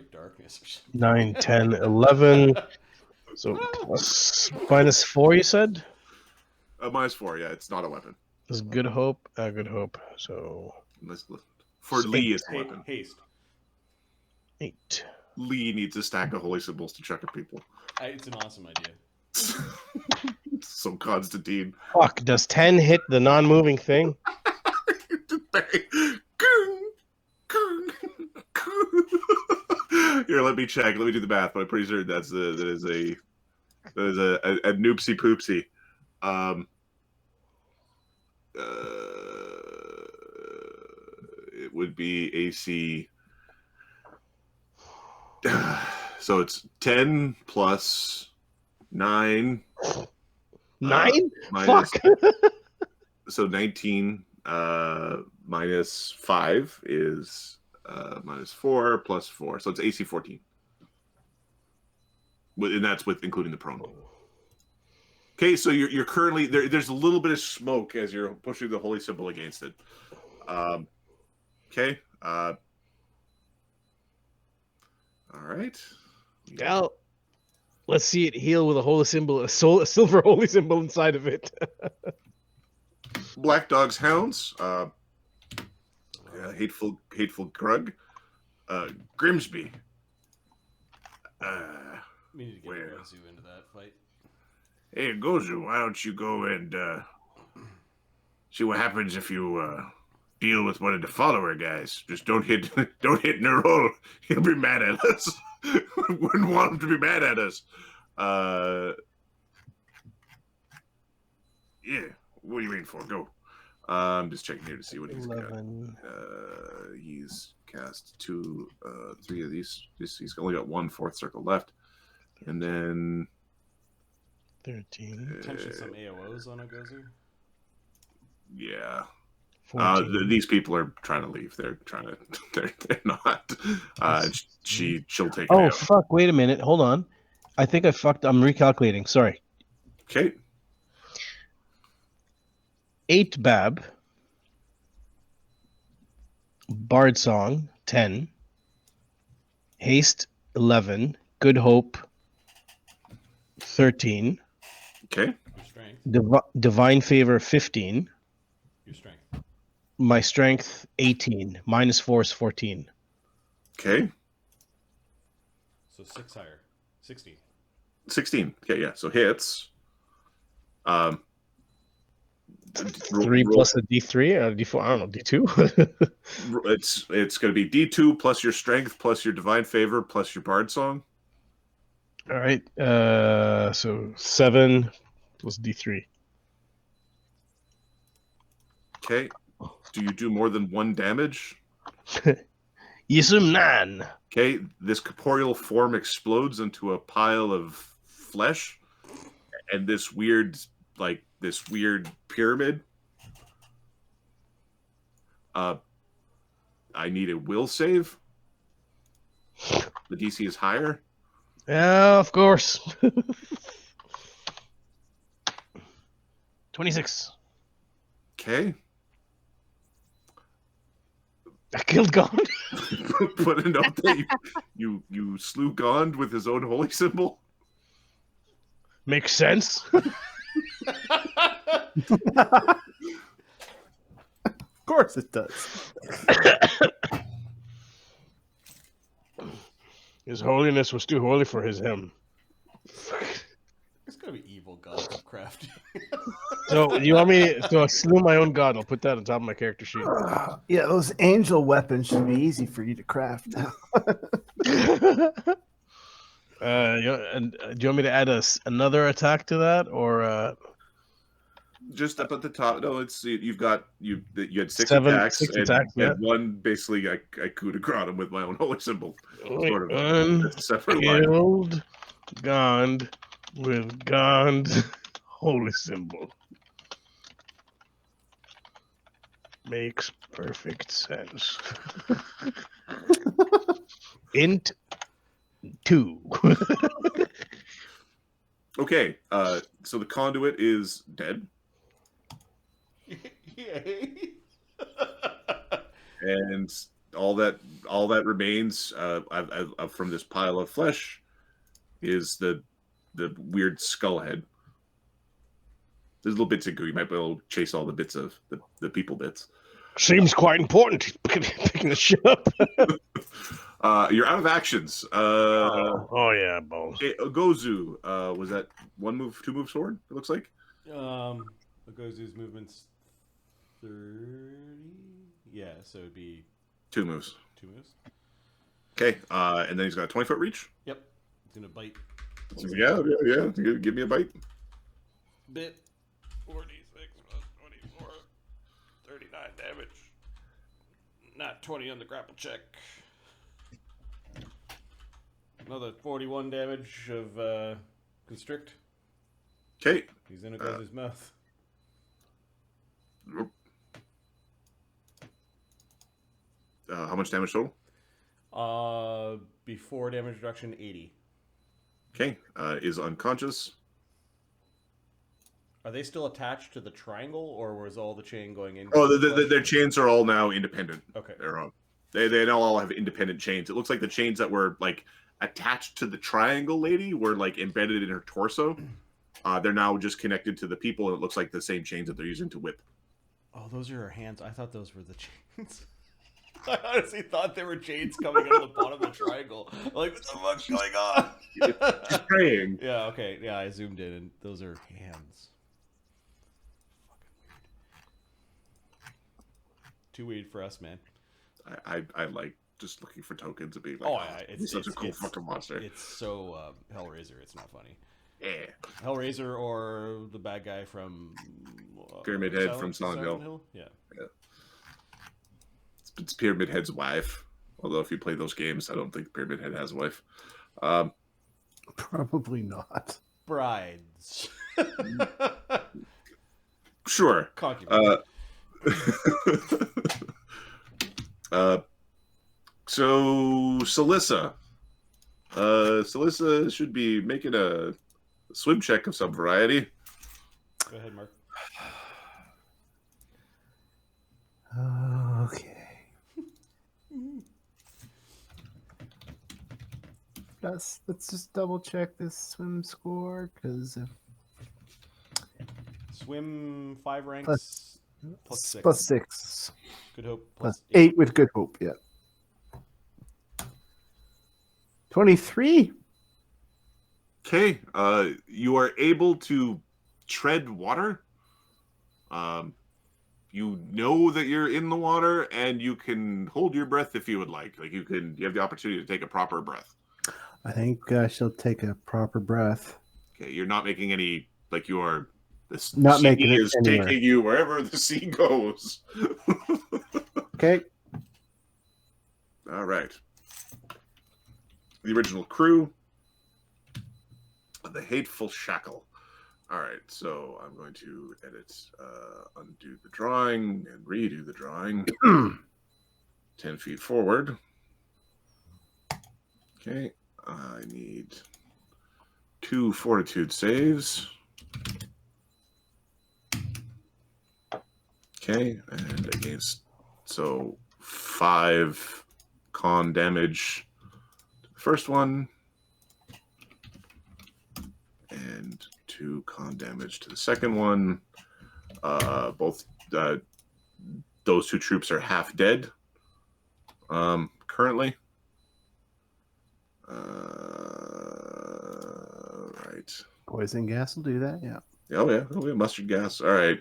great darkness. 9, 10, 11. So plus minus 4, you said? -4, yeah, it's not a weapon. This is good hope. Good hope. So For So Lee, eight. it's a weapon. Haste. 8. Lee needs a stack of holy symbols to chuck at people. It's an awesome idea. So Constantine. Fuck, does 10 hit the non-moving thing? Here, let me check. Let me do the math, but I'm pretty sure that is a noopsie poopsie. It would be AC. So it's 10 plus 9. 9? Minus, Fuck. so 19 minus 5 is minus 4 plus 4. So it's AC 14. And that's with including the prone. Okay, so you're currently there's a little bit of smoke as you're pushing the holy symbol against it. Okay. All right. Well, let's see it heal with a holy symbol, a silver holy symbol inside of it. Black Dog's Hounds. Hateful Grug. Grimsby. We need to get Gozu into that fight. Hey, Gozu, why don't you go and see what happens if you deal with one of the follower guys? Just don't hit Nerol. He'll be mad at us. Wouldn't want him to be mad at us. Yeah. What are you waiting for? Go. I'm just checking here to see what he's 11. got. He's cast 2, 3 of these. He's only got 1 fourth circle left, and then 13. Potentially some AOs on a Gozu. Yeah. 14. These people are trying to leave. They're trying to. They're not. She'll take. Oh fuck! Wait a minute. Hold on. I think I fucked. I'm recalculating. Sorry. Okay. 8 Bab. Bard Song 10. Haste 11. Good Hope 13. Okay. Your strength. Divine Favor 15. Your strength. My strength 18. Minus 4 is 14. Okay. So 6 higher. 16. 16. Okay, yeah. So hits. 3 plus a D3 or D4. I don't know, D2. It's going to be D2 plus your strength plus your divine favor plus your bard song. All right. So 7 plus D3. Okay. Do you do more than 1 damage? Yisum Nan. Okay. This corporeal form explodes into a pile of flesh, and this weird pyramid. I need a will save. The DC is higher. Yeah, of course. 26. Okay. I killed Gond. Put a note that you slew Gond with his own holy symbol. Makes sense. Of course it does. His holiness was too holy for his helm. It's gonna be evil gods of crafting. So you want me to I slew my own god? I'll put that on top of my character sheet. Yeah, those angel weapons should be easy for you to craft now. And do you want me to add another attack to that, or Just up at the top. No, you had 6 7 attacks, yeah. and one basically I coup de grace him with my own holy symbol. Sort of. One That's a separate line. killed Gond with Gond's holy symbol. Makes perfect sense. Int 2. Okay, so the conduit is dead. Yay. And all that remains from this pile of flesh is the weird skull head. There's little bits of goo. You might be able to chase all the bits of the people bits. Seems quite important. He's picking the shit up. You're out of actions. Oh yeah, balls. Gozu, was that 1 move, 2 moves forward? It looks like. Gozu's movement's 30. Yeah, so it'd be 2 moves. 2 moves. Okay, and then he's got a 20-foot reach. Yep, he's gonna bite. Yeah. Give me a bite. Bit. 46 plus 24. 39 damage. Not 20 on the grapple check. Another 41 damage of constrict. Okay. He's in Gozu's mouth. Nope. How much damage total? Before damage reduction, 80. Okay. Is unconscious. Are they still attached to the triangle, or was all the chain going in? Oh, their chains are all now independent. Okay. They're on. They now all have independent chains. It looks like the chains that were like attached to the triangle lady were like embedded in her torso. They're now just connected to the people, and it looks like the same chains that they're using to whip. Oh, those are her hands. I thought those were the chains. I honestly thought there were chains coming out of the bottom of the triangle. Like, what the fuck's going on? She's praying. Yeah, okay. Yeah, I zoomed in, and those are hands. Fucking weird. Too weird for us, man. I like just looking for tokens and being like, Oh, yeah, it's such a cool fucking monster. It's so Hellraiser, it's not funny. Yeah. Hellraiser or the bad guy from Pyramid Head from Silent Hill. Yeah. It's Pyramid Head's wife. Although if you play those games, I don't think Pyramid Head has a wife. Probably not. Brides. Sure. Concubine. So Celissa. Celissa should be making a swim check of some variety. Go ahead, Mark. Okay. Let's just double check this swim score, because if Swim 5 ranks plus 6. plus 6. Good Hope Plus plus 8 with Good Hope, yeah. 23. Okay. You are able to tread water. You know that you're in the water, and you can hold your breath if you would like. Like you have the opportunity to take a proper breath. I think I shall take a proper breath. Okay, you're not making any like you are. This Not sea making it is anywhere. taking you wherever the sea goes. Okay. All right. The original crew, the Hateful Shackle. All right, so I'm going to edit, undo the drawing and redo the drawing. 10 feet forward. Okay, I need 2 fortitude saves. Okay, and against, so 5 con damage to the first one, and 2 con damage to the second one. Both those 2 troops are half dead currently. Right. Poison gas will do that, yeah. Oh yeah, mustard gas. All right,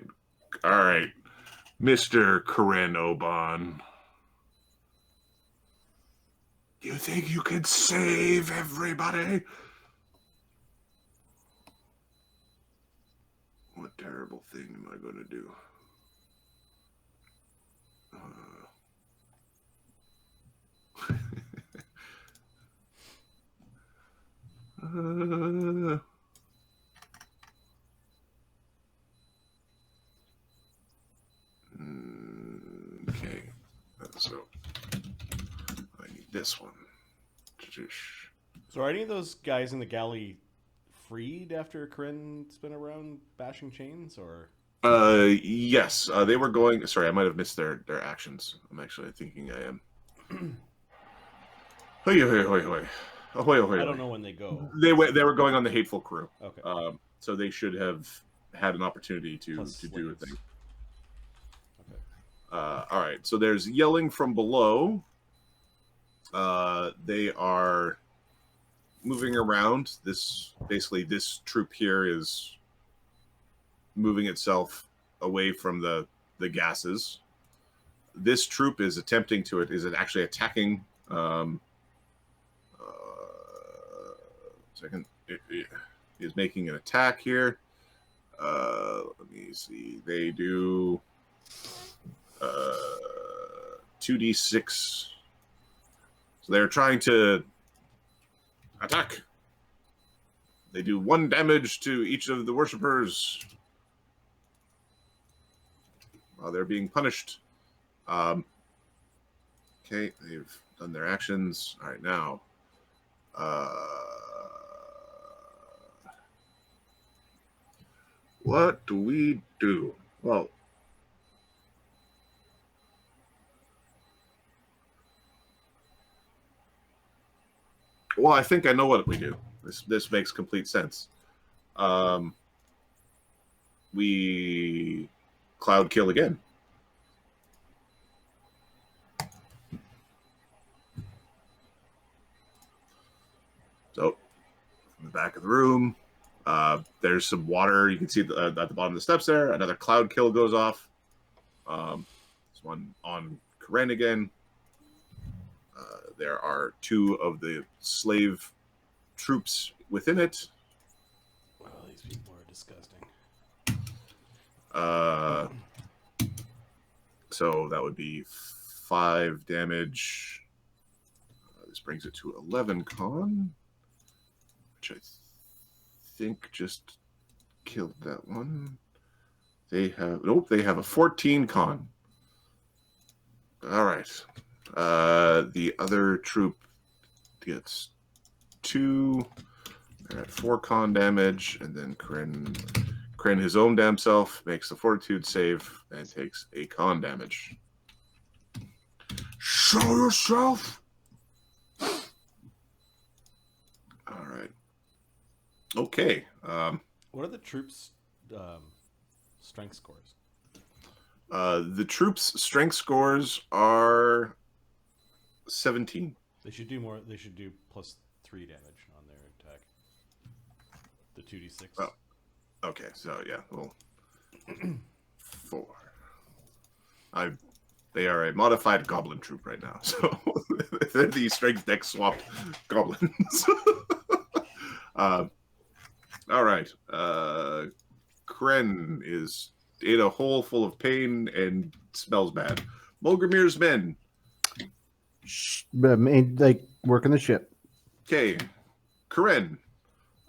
Mr. Kahren Oban. You think you can save everybody? What terrible thing am I going to do? Okay, so I need this one. So are any of those guys in the galley freed after Karen's been around bashing chains, or? Yes, they were going. Sorry, I might have missed their actions. I'm actually thinking I am. Hoy, hoy, hoy, hoy. Ahoy, ahoy, I ahoy. don't know when they go. They were going on the Hateful Crew. Okay. So they should have had an opportunity to Plus do a slaves. thing. Okay. All right. So there's yelling from below. They are moving around. This troop here is moving itself away from the gases. This troop is attempting to actually attacking. Second, it is making an attack here. Let me see. They do 2d6. So they're trying to attack. They do 1 damage to each of the worshippers while they're being punished. Okay, they've done their actions. All right, now. What do we do? Well, I think I know what we do. This makes complete sense. We cloud kill again. So, from the back of the room, there's some water. You can see at the bottom of the steps there. Another cloud kill goes off. This one on Kahren again. There are 2 of the slave troops within it. Oh, these people are disgusting. So that would be 5 damage. This brings it to 11 con, which I think just killed that one. They have they have a 14 con. All right. The other troop gets 2. They're at 4 con damage, and then Kahren his own damn self makes the fortitude save and takes a con damage. Show yourself. All right. Okay. What are the troops' strength scores? The troops' strength scores are 17. They should do more. They should do plus 3 damage on their attack. The 2d6. Oh. Okay, so yeah, well, 4. They are a modified goblin troop right now, so they're the strength deck swapped goblins. All right, Kahren is in a hole full of pain and smells bad. Mulgramir's men. Like working the ship. Okay, Kahren.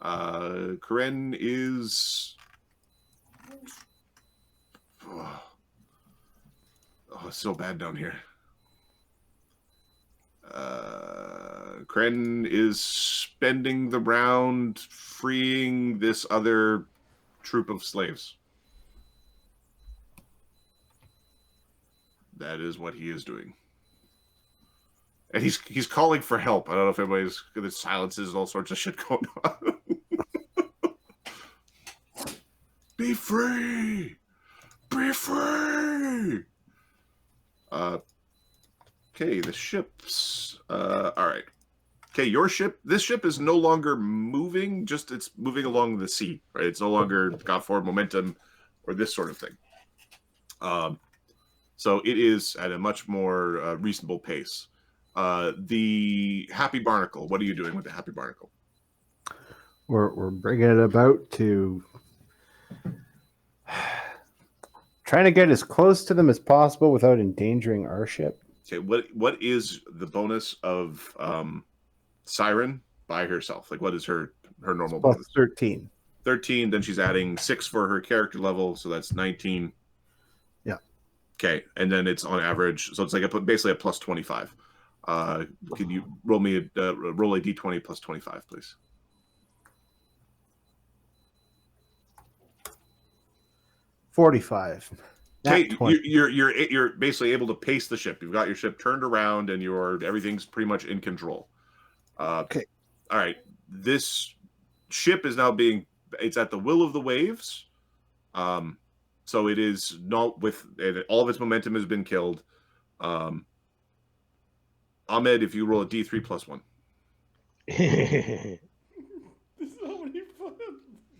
Kahren is. Oh, it's so bad down here. Kahren is spending the round freeing this other troop of slaves. That is what he is doing. And he's calling for help. I don't know if everybody's gonna silences and all sorts of shit going on. Be free! Be free! Okay, the ships. All right. Okay, your ship. This ship is no longer moving. Just it's moving along the sea. Right. It's no longer got forward momentum or this sort of thing. So it is at a much more reasonable pace. The Happy Barnacle. What are you doing with the Happy Barnacle? We're bringing it about to trying to get as close to them as possible without endangering our ship. Okay, what is the bonus of Siren by herself? Like, what is her normal Plus bonus? 13. 13. Then she's adding 6 for her character level, so that's 19. Yeah. Okay, and then it's on average, so it's like basically a plus 25. Can you roll me roll a d20 plus 25, please? 45. Okay, 20. you're basically able to pace the ship. You've got your ship turned around, and everything's pretty much in control. Okay. All right. This ship is now it's at the will of the waves. So it is not all of its momentum has been killed. Ahmed, if you roll a D3 plus 1. There's so many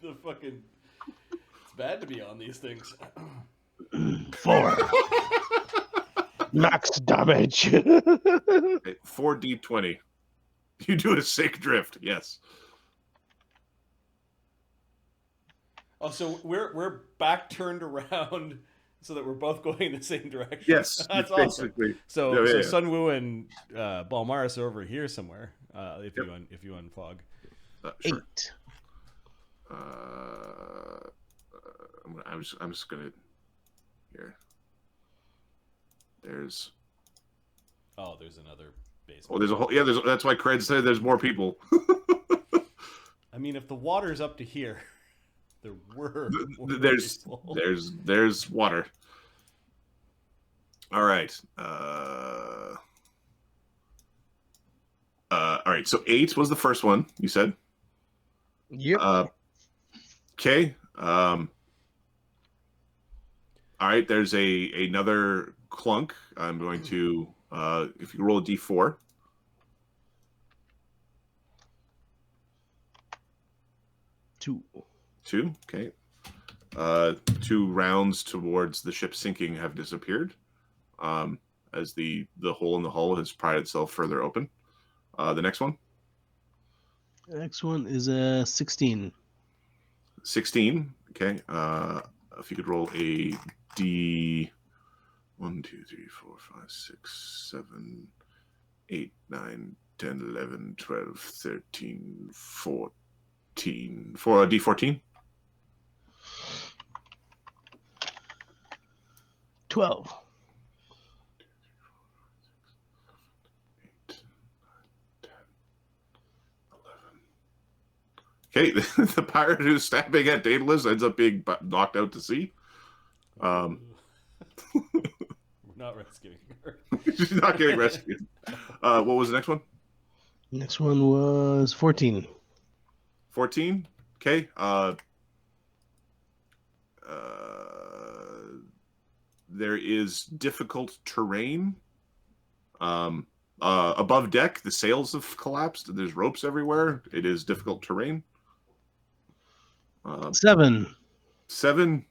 the fucking. It's bad to be on these things. 4. Max damage. Okay, 4D20. You do a sick drift, yes. Oh, so we're back turned around so that we're both going in the same direction. Yes, That's basically. awesome. So Yeah. Sunwoo and Balmaris are over here somewhere. If you unfog. Sure. 8. I'm just gonna here. There's another basement. there's a whole that's why Cred said there's more people. I mean, if the water's up to here, there were more there's people. there's water. All right. All right. So 8 was the first one you said. Yep. Okay. All right. There's another clunk. I'm going to if you roll a D4. 2. 2. Okay. 2 rounds towards the ship sinking have disappeared. As the hole in the hull has pried itself further open. The next one. The next one is a 16. 16. Okay. If you could roll a D. 1, 2, 3, 4, 5, 6, 7, 8, 9, 10, 11, 12, 13, 14. For a D14. 12. 8, 9, 10, 11. Okay, the pirate who's stabbing at Daedalus ends up being knocked out to sea. We're not rescuing her. She's not getting rescued. What was the next one? Next one was 14. 14. Okay. There is difficult terrain. Above deck, the sails have collapsed. There's ropes everywhere. It is difficult terrain. 7. 7.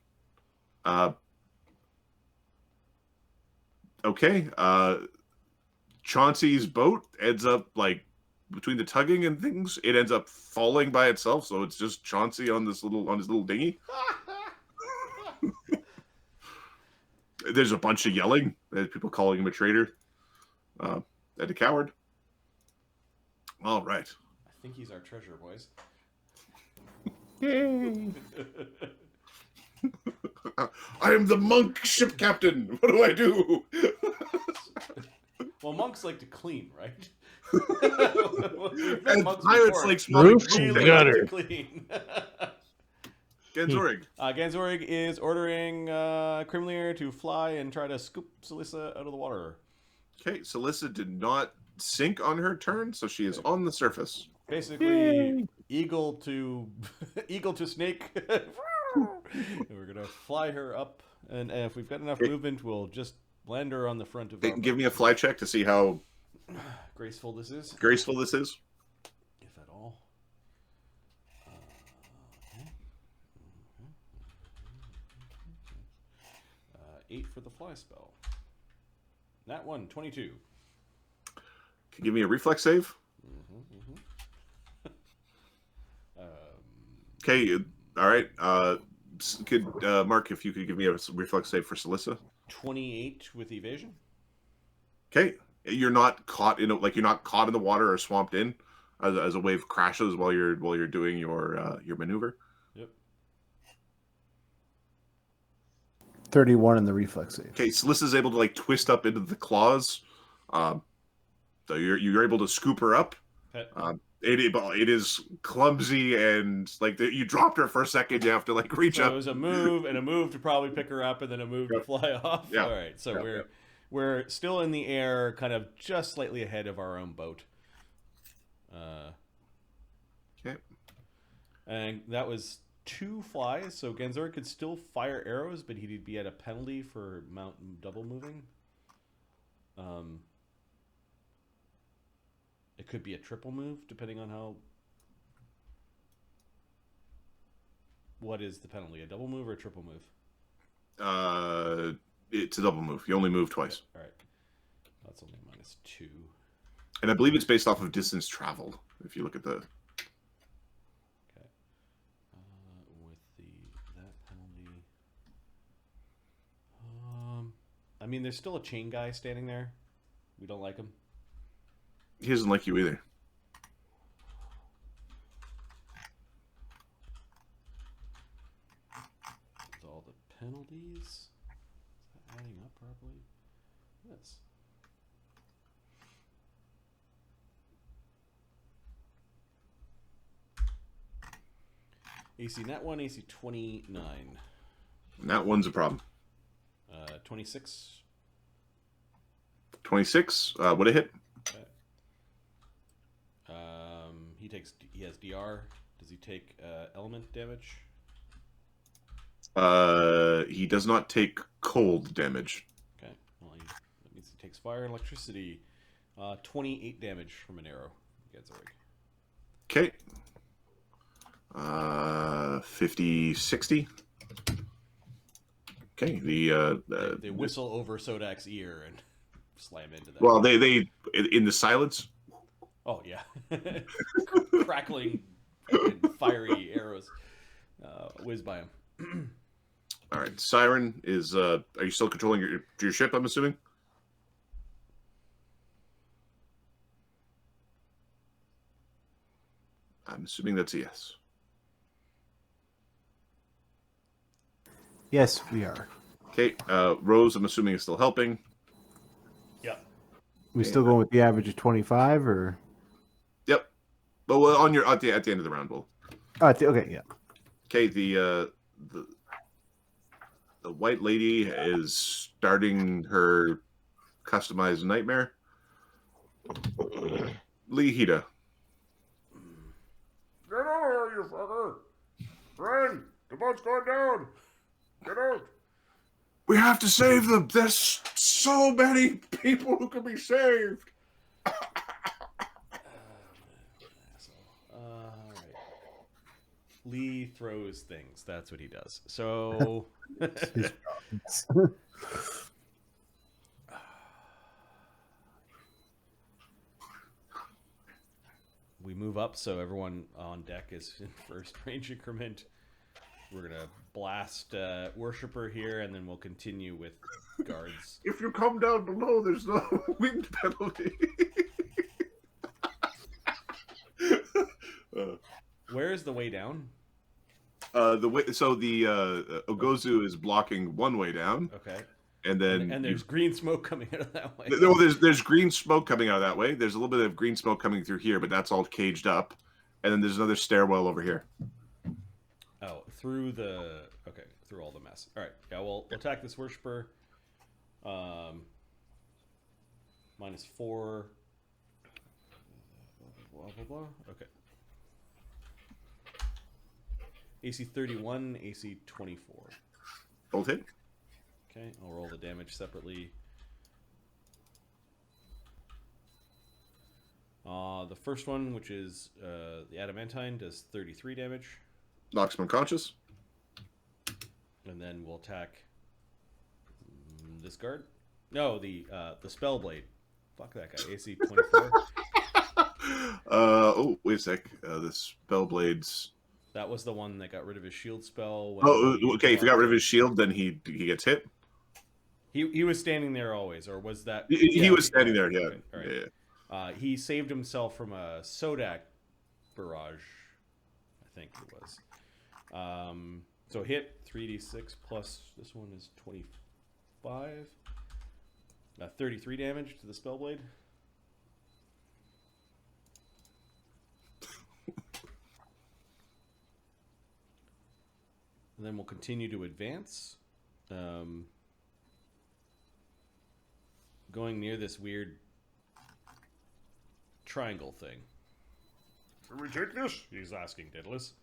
Okay. Chauncey's boat ends up between the tugging and things, it ends up falling by itself. So it's just Chauncey on his little dinghy. There's a bunch of yelling. There's people calling him a traitor and a coward. All right. I think he's our treasure, boys. I am the monk ship captain. What do I do? Well, monks like to clean, right? And pirates like Roof smelling and coal. gutter. Clean. Ganzorig. Ganzorig is ordering Krimlir to fly and try to scoop Celissa out of the water. Okay, Celissa did not sink on her turn, so she is on the surface. Basically, eagle to snake. We're gonna fly her up, and if we've got enough movement, we'll just land her on the front of. Give me a fly check to see how graceful this is. Graceful this is. If at all. Okay. 8 for the fly spell. That one, 22. Can you give me a reflex save? Okay, all right. Could Mark, if you could give me a reflex save for Celissa? 28 with evasion. Okay, you're not caught in you're not caught in the water or swamped in as a wave crashes while you're doing your maneuver. Yep. 31 in the reflex save. Okay, Celissa's able to twist up into the claws, so you're able to scoop her up, Okay. It is clumsy and like you dropped her for a second. You have to like reach So up. it was a move and a move to probably pick her up, and then a move to fly off. Yeah. All right, so Yeah. we're still in the air, kind of just slightly ahead of our own boat. Okay. And that was 2 flies, so Genzor could still fire arrows, but he'd be at a penalty for double moving. It could be a triple move, depending on how. What is the penalty? A double move or a triple move? It's a double move. You only move twice. All right, that's only -2. And I believe it's based off of distance traveled. If you look at the. Okay. With that penalty. I mean, there's still a chain guy standing there. We don't like him. He doesn't like you either. With all the penalties, is that adding up properly? Yes. AC net 1, AC 29. And that one's a problem. 26. 26. Would it hit? Okay. He has DR. Does he take element damage? He does not take cold damage. Okay. Well, that means he takes fire and electricity. 28 damage from an arrow. Genzorg. Okay. 50, 60. Okay. They whistle over Sodak's ear and slam into that. Well, they in the silence. Oh yeah, crackling, fiery arrows whiz by him. All right. Siren is. Are you still controlling your ship? I'm assuming. I'm assuming that's a yes. Yes, we are. Okay. Rose, I'm assuming is still helping. Yep. We still going with the average of 25, or? Yep. But well, on your at the end of the round, we'll. Okay, yeah. Okay. The white lady is starting her customized nightmare. Lihida. Get over here, you fucker! Run! The boat's going down! Get out! We have to save them. There's so many people who can be saved. Alright. Lee throws things. That's what he does. So. We move up, so everyone on deck is in first range increment. We're gonna blast Worshipper here, and then we'll continue with guards. If you come down below, there's no wind penalty. Where is the way down? The way Ogozu is blocking one way down. Okay. And then and there's green smoke coming out of that way. No, there's green smoke coming out of that way. There's a little bit of green smoke coming through here, but that's all caged up. And then there's another stairwell over here. Oh, through all the mess. All right, yeah, we'll attack this worshiper. -4. Blah blah blah. Okay. AC 31, AC 24. Both hit. Okay, I'll roll the damage separately. The first one, which is the adamantine, does 33 damage. Knocks him unconscious. And then we'll attack this guard. No, the spell blade. Fuck that guy. AC 24. Oh, wait a sec. The spell blades. That was the one that got rid of his shield spell. Okay. If he got rid of his shield, then he gets hit. He was standing there always, or was that? He was standing there. Yeah. Okay, all right. Yeah. He saved himself from a Sodak barrage, I think it was. So hit 3d6 plus this one is 25. 33 damage to the spellblade. and then we'll continue to advance. Going near this weird triangle thing. Should we take this? He's asking Daedalus.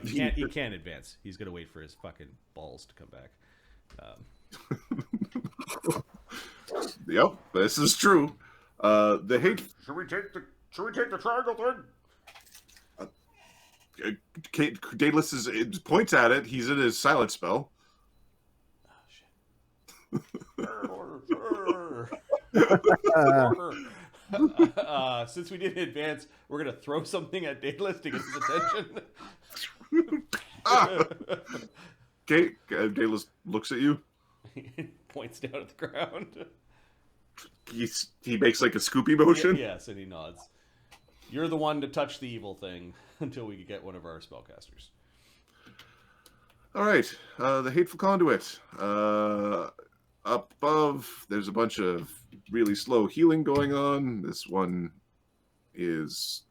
He can't advance. He's gonna wait for his fucking balls to come back. Yep, this is true. The hate. Should we take the triangle thing? Daedalus points at it. He's in his silent spell. Since we didn't advance, we're gonna throw something at Daedalus to get his attention. Okay, Daedalus looks at you. Points down at the ground. He makes like a Scoopy motion. Yes, and he nods. You're the one to touch the evil thing until we get one of our spellcasters. All right, the Hateful Conduit. Up above, there's a bunch of really slow healing going on. This one is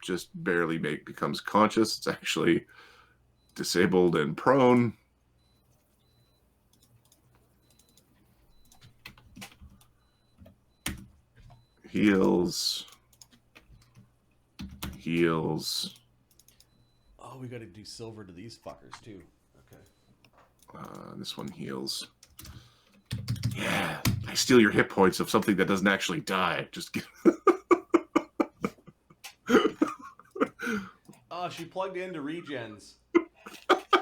just barely becomes conscious. It's actually disabled and prone. Heals. Oh, we gotta do silver to these fuckers too. Okay. This one heals. Yeah, I steal your hit points of something that doesn't actually die. Just get... Oh, she plugged into regens.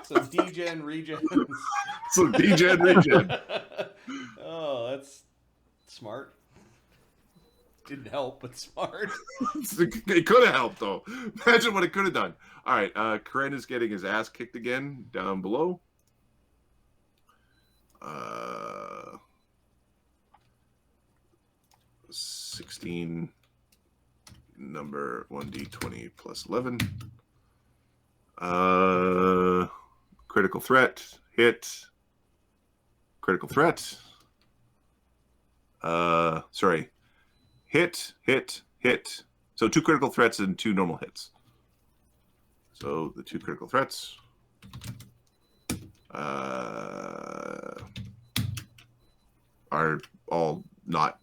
Some degen regens. Some degen regen. Oh, that's smart. Didn't help, but smart. It could have helped, though. Imagine what it could have done. All right, Kahren is getting his ass kicked again down below. 16, number 1d20 plus 11. Critical threat, hit. Critical threat. Sorry. Hit. So 2 critical threats and 2 normal hits. So the 2 critical threats are all not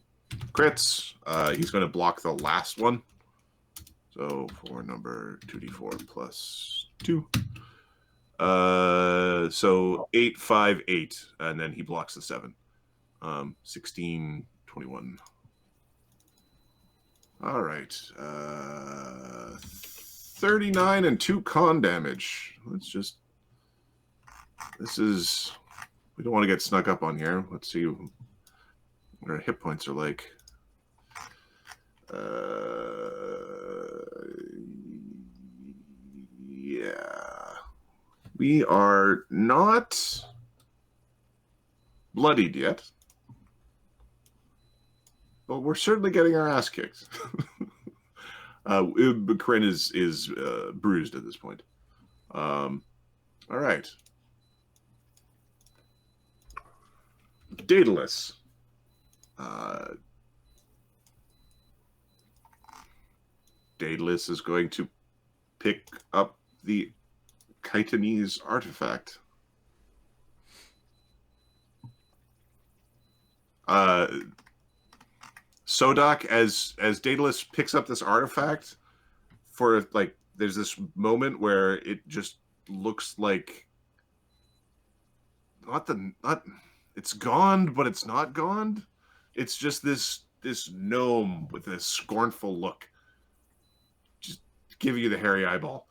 crits. He's going to block the last one. So for number 2d4 plus 2. So 8, 5, 8, and then he blocks the 7. 16, 21. All right. 39 and 2 con damage. Let's just... This is... We don't want to get snuck up on here. Let's see what our hit points are like. Yeah. We are not bloodied yet. But we're certainly getting our ass kicked. Kahren is bruised at this point. All right. Daedalus. Daedalus is going to pick up the Chitinese artifact. Sodak, as Daedalus picks up this artifact, for like, there's this moment where it just looks like it's gone, but it's not gone. It's just this gnome with this scornful look, just giving you the hairy eyeball.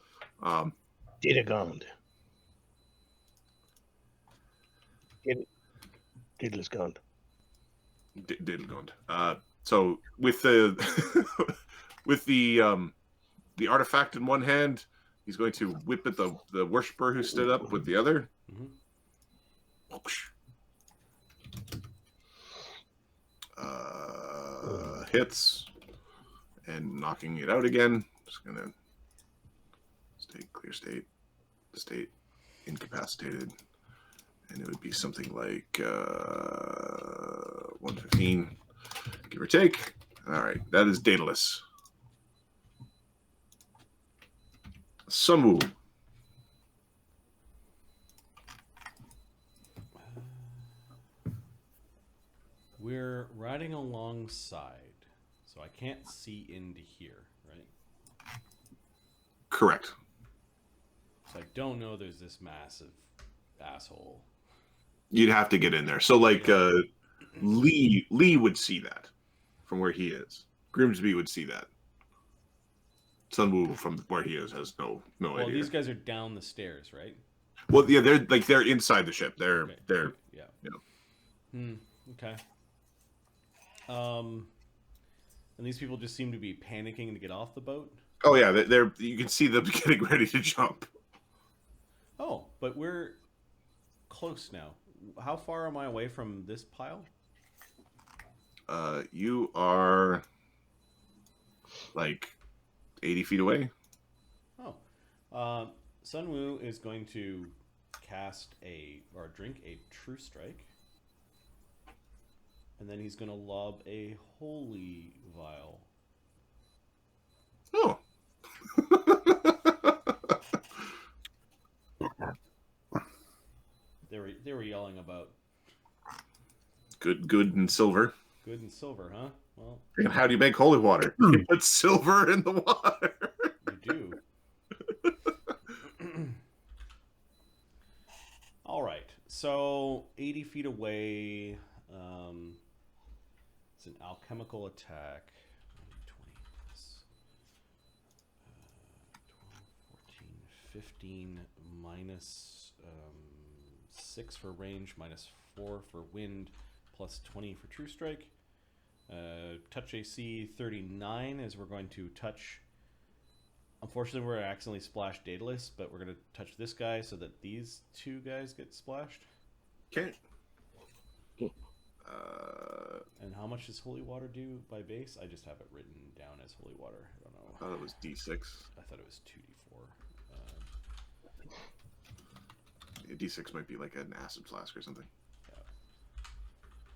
Daedagond. Daedalus gone. Daedagond. So with the with the artifact in one hand, he's going to whip at the worshiper who stood up with the other. Mm-hmm. Hits and knocking it out again. Just gonna clear state, incapacitated, and it would be something like 115, give or take. All right, that is Daedalus. Sunwoo. We're riding alongside, so I can't see into here, right? Correct. So I don't know there's this massive asshole. You'd have to get in there. So, like, Lee would see that from where he is. Grimsby would see that. Sunwoo from where he is has no Well, idea. these guys are down the stairs, right? Well, yeah, they're inside the ship. They're Yeah. you know. Okay. And these people just seem to be panicking to get off the boat. Oh yeah, they're you can see them getting ready to jump. Oh, but we're close now. How far am I away from this pile? You are like 80 feet away. Oh. Sunwoo is going to drink a True Strike. And then he's going to lob a Holy Vial. Oh. They were yelling about Good and silver. good and silver, huh? Well, And how do you make holy water? You put silver in the water. you do. All right. So 80 feet away. It's an alchemical attack. 20 plus 12, 14, 15 minus 6 for range, minus 4 for wind, plus 20 for True Strike. Touch AC 39 as we're going to touch. Unfortunately, we're accidentally splashed Daedalus, but we're going to touch this guy so that these two guys get splashed. Okay. And how much does Holy Water do by base? I just have it written down as Holy Water. I don't know. I thought it was D6. I thought it was 2d4. D6 might be like an acid flask or something.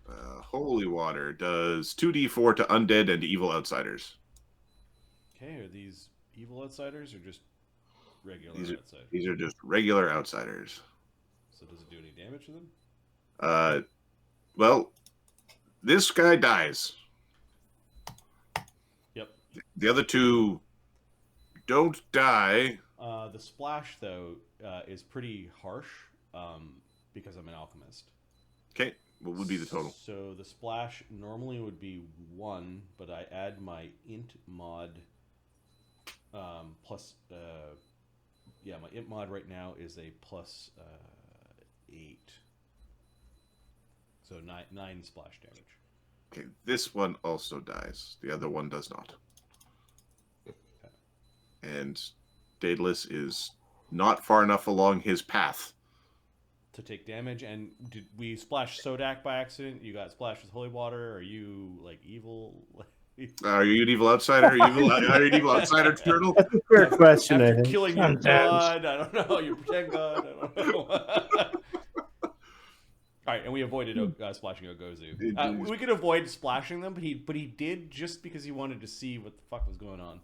Yeah. Holy water does 2d4 to undead and evil outsiders. Okay, are these evil outsiders or just regular outsiders? These are just regular outsiders. So does it do any damage to them? Well, this guy dies. Yep. The other two don't die. The splash, though, is pretty harsh because I'm an alchemist. Okay, what would be the total? So the splash normally would be 1, but I add my int mod plus... my int mod right now is a plus 8. So 9 splash damage. Okay, this one also dies. The other one does not. Okay. And Daedalus is not far enough along his path. To take damage, and did we splash Sodak by accident? You got splashed with holy water? Are you, like, evil? Are you an evil outsider? Are you an evil outsider, Turtle? That's a fair question, I After think. killing your Sometimes. god, I don't know, your pretend god, I don't know. Alright, and we avoided splashing Ogozu. We could avoid splashing them, but he did just because he wanted to see what the fuck was going on.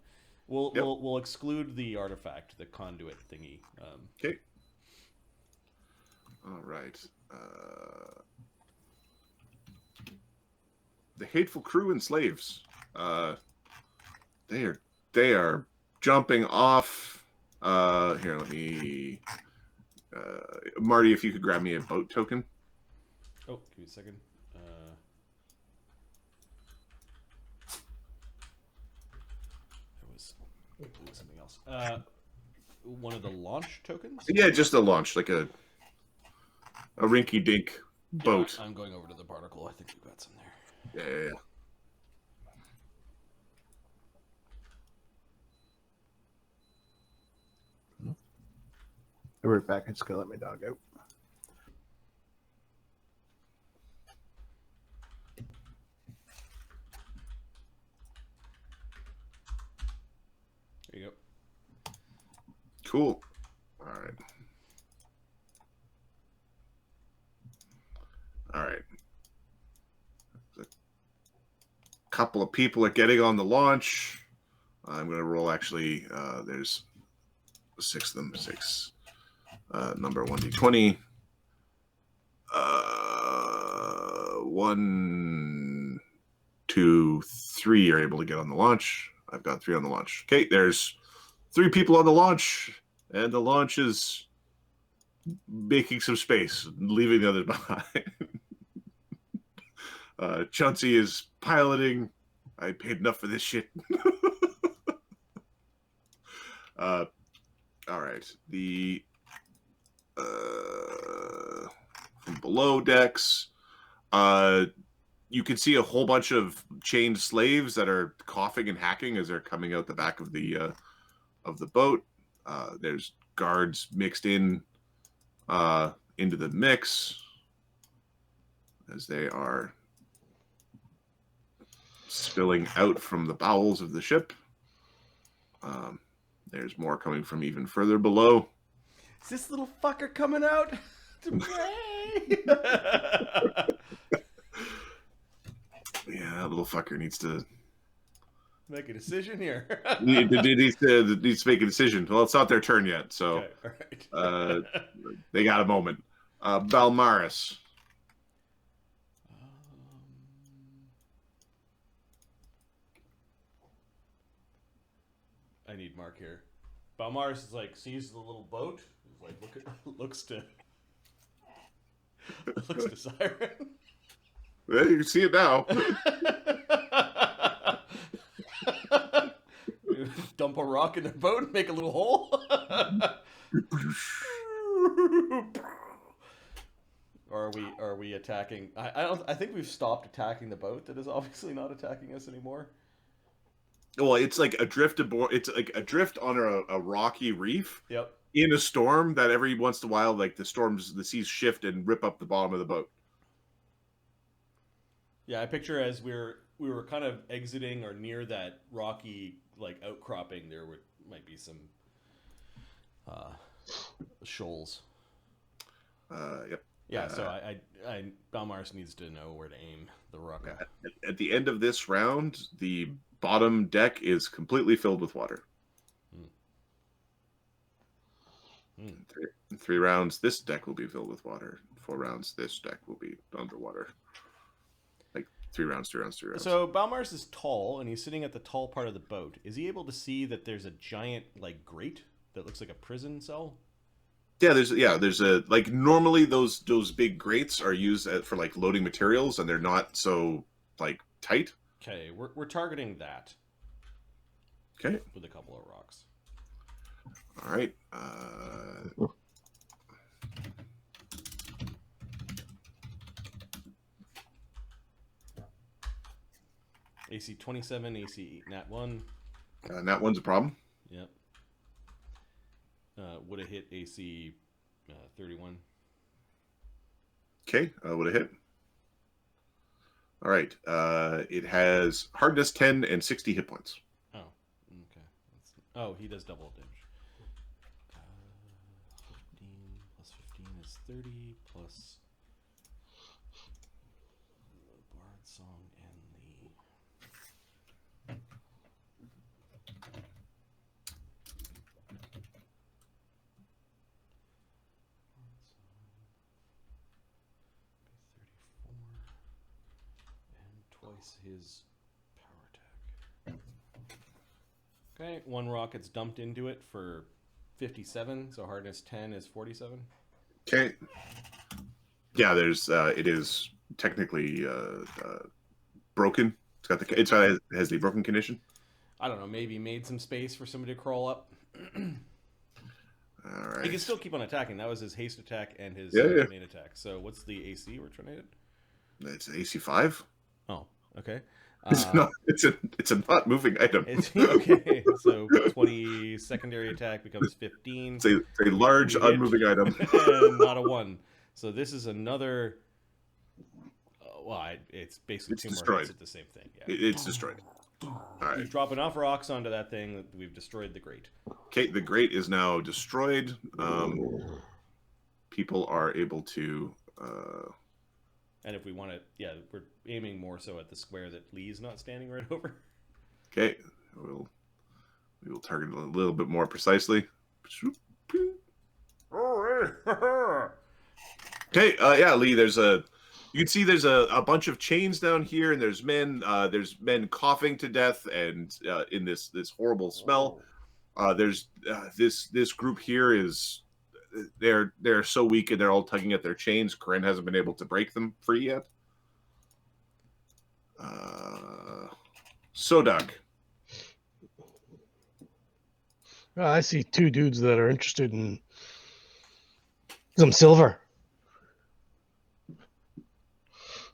We'll exclude the artifact, the conduit thingy. Okay. All right. The hateful crew and slaves. They are jumping off. Here, let me. Marty, if you could grab me a boat token. Oh, give me a second. It was something else. One of the launch tokens? Yeah, just a launch, like a rinky-dink boat. I'm going over to the barnacle. I think we've got some there. Yeah. I'll be right back. I just gotta let my dog out. There you go. Cool. All right. A couple of people are getting on the launch. I'm going to roll, actually. There's 6 of them. 6. Number 1d20. 1, 2, 3 are able to get on the launch. I've got 3 on the launch. Okay, there's 3 people on the launch, and the launch is making some space, leaving the others behind. Chauncey is piloting. I paid enough for this shit. All right. The from below decks, you can see a whole bunch of chained slaves that are coughing and hacking as they're coming out the back of the boat. There's guards mixed in into the mix as they are spilling out from the bowels of the ship. There's more coming from even further below. Is this little fucker coming out to play? Yeah, that little fucker needs to make a decision here. needs to make a decision. Well, it's not their turn yet, so okay, all right. They got a moment. Balmaris. I need Mark here. Balmaris is like sees the little boat. He's like looks to Siren. Well, you can see it now. Dump a rock in the boat and make a little hole. Or are we attacking? I think we've stopped attacking the boat that is obviously not attacking us anymore. Well, it's like adrift aboard. It's like adrift on a rocky reef. Yep. In a storm that every once in a while, like the seas shift and rip up the bottom of the boat. Yeah, I picture as we were kind of exiting or near that rocky like outcropping, there might be some shoals. Yep. Yeah, so I Balmaris needs to know where to aim the rock. At the end of this round, the bottom deck is completely filled with water. In 3 rounds, this deck will be filled with water. 4 rounds, this deck will be underwater. Like 3 rounds, 2 rounds, 3 rounds. So Balmaris is tall, and he's sitting at the tall part of the boat. Is he able to see that there's a giant like grate that looks like a prison cell? Yeah, there's a like normally those big grates are used for like loading materials, and they're not so like tight. Okay, we're targeting that. Okay. With a couple of rocks. All right. AC 27, AC Nat 1. Nat 1's a problem. Yep. Would have hit AC 31. Okay, would have hit. All right. It has hardness 10 and 60 hit points. Oh, okay. Oh, he does double damage. 15 plus 15 is 30 plus the Bard Song and the... Twice his power attack. Okay, 1 rocket's dumped into it for 57, so hardness 10 is 47. Okay. Yeah, there's it is technically broken. It has the broken condition. I don't know, maybe made some space for somebody to crawl up. All right. He can still keep on attacking. That was his haste attack and his main attack. So what's the AC we're trying to hit? It's AC 5. Oh, okay. It's a not moving item. Okay, so 20 secondary attack becomes 15. It's a large unmoving item. And not a 1. So this is another. It's basically It's 2 destroyed. more hits at the same thing. Yeah. It's destroyed. All right. You drop enough rocks onto that thing that we've destroyed the grate. Okay, the grate is now destroyed. People are able to. And if we want to, we're aiming more so at the square that Lee's not standing right over. Okay, we will target it a little bit more precisely. Okay, yeah, Lee. You can see there's a bunch of chains down here, and there's men coughing to death, and in this horrible smell. There's this group here is they're so weak, and they're all tugging at their chains. Kahren hasn't been able to break them free yet. Sodak. I see two dudes that are interested in some silver.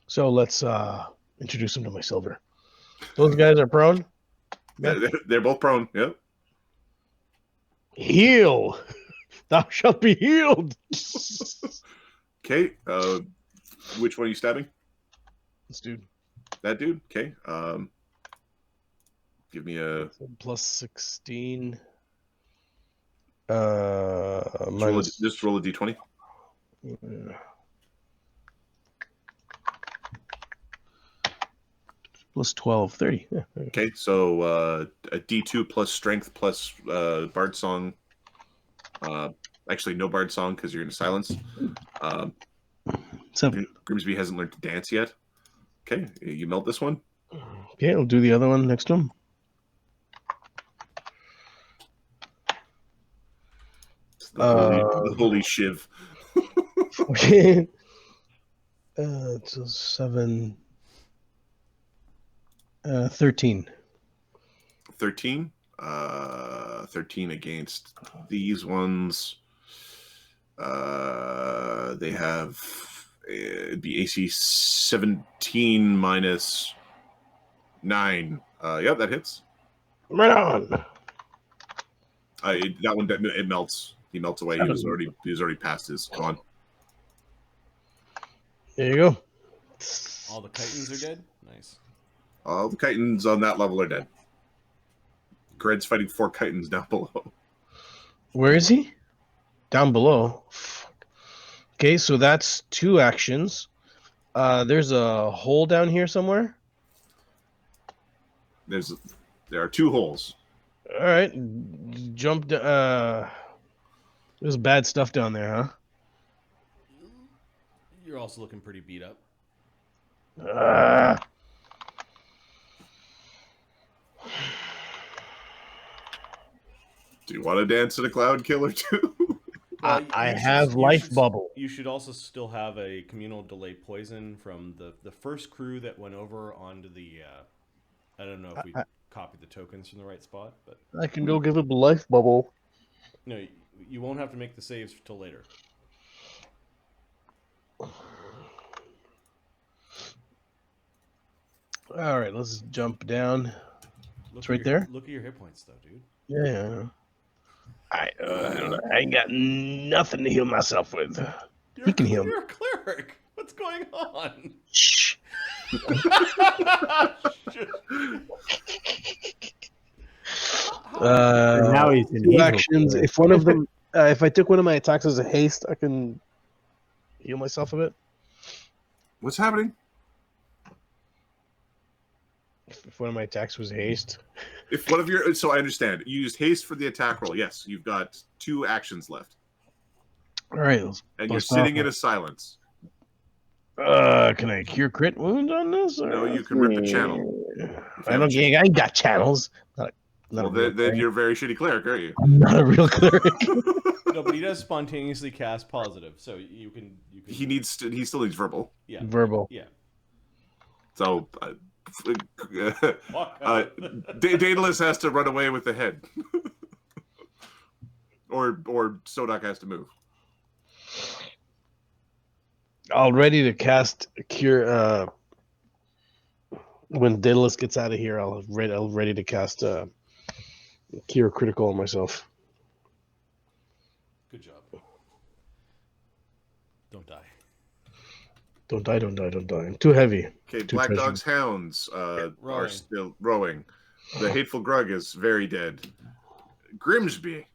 So let's introduce them to my silver. Those guys are prone? They're both prone, yep. Heal! Thou shalt be healed! Okay, which one are you stabbing? This dude. That dude? Okay. Give me a... Plus 16. Just roll a d20. Plus 12, 30. Yeah. Okay, so a d2 plus strength plus bard song. Actually, no bard song because you're in silence. 7. Grimsby hasn't learned to dance yet. Okay, you melt this one. Okay, I'll do the other one next to him. The holy shiv. Okay. It's a 7. 13. 13. 13 against these ones. They have it'd be AC 17 minus 9. Yeah, that hits. Right on. That one it melts. He melts away. He was already past his con. There you go. All the chitons are dead? Nice. All the chitons on that level are dead. Gred's fighting 4 chitons down below. Where is he? Down below. Fuck. Okay, so that's 2 actions. There's a hole down here somewhere. There are 2 holes. All right, jump. There's bad stuff down there, huh? You're also looking pretty beat up. Do you want to dance in a cloud killer too? I have life bubble. You should also still have a communal delay poison from the first crew that went over onto the. I don't know if we copied the tokens from the right spot, but I can go give him a life bubble. no, you won't have to make the saves till later. All right, let's jump down. It's right there. Look at your hit points, though, dude. Yeah. I ain't got nothing to heal myself with. He can heal me. You're a cleric. What's going on? Shh. Now he's in 2 evil actions. cleric. If one of them, if I took one of my attacks as a haste, I can heal myself a bit. What's happening? If one of my attacks was haste. If one of your so I understand. You used haste for the attack roll. Yes, you've got 2 actions left. All right. And you're sitting in a silence. Can I cure crit wounds on this? Or? No, you can rip the channel. I ain't got channels. Well, then you're a very shitty cleric, aren't you? I'm not a real cleric. No, but he does spontaneously cast positive, so you can. He still needs verbal. Yeah. Verbal. Yeah. So Daedalus has to run away with the head. or Sodak has to move. All ready to cast cure. When Daedalus gets out of here, I'll ready to cast cure critical on myself. Good job. Don't die. Don't die, don't die, don't die. I'm too heavy. Okay, Too Black treasure. Dog's hounds are Rowing. still rowing. The Hateful Grug is very dead. Grimsby.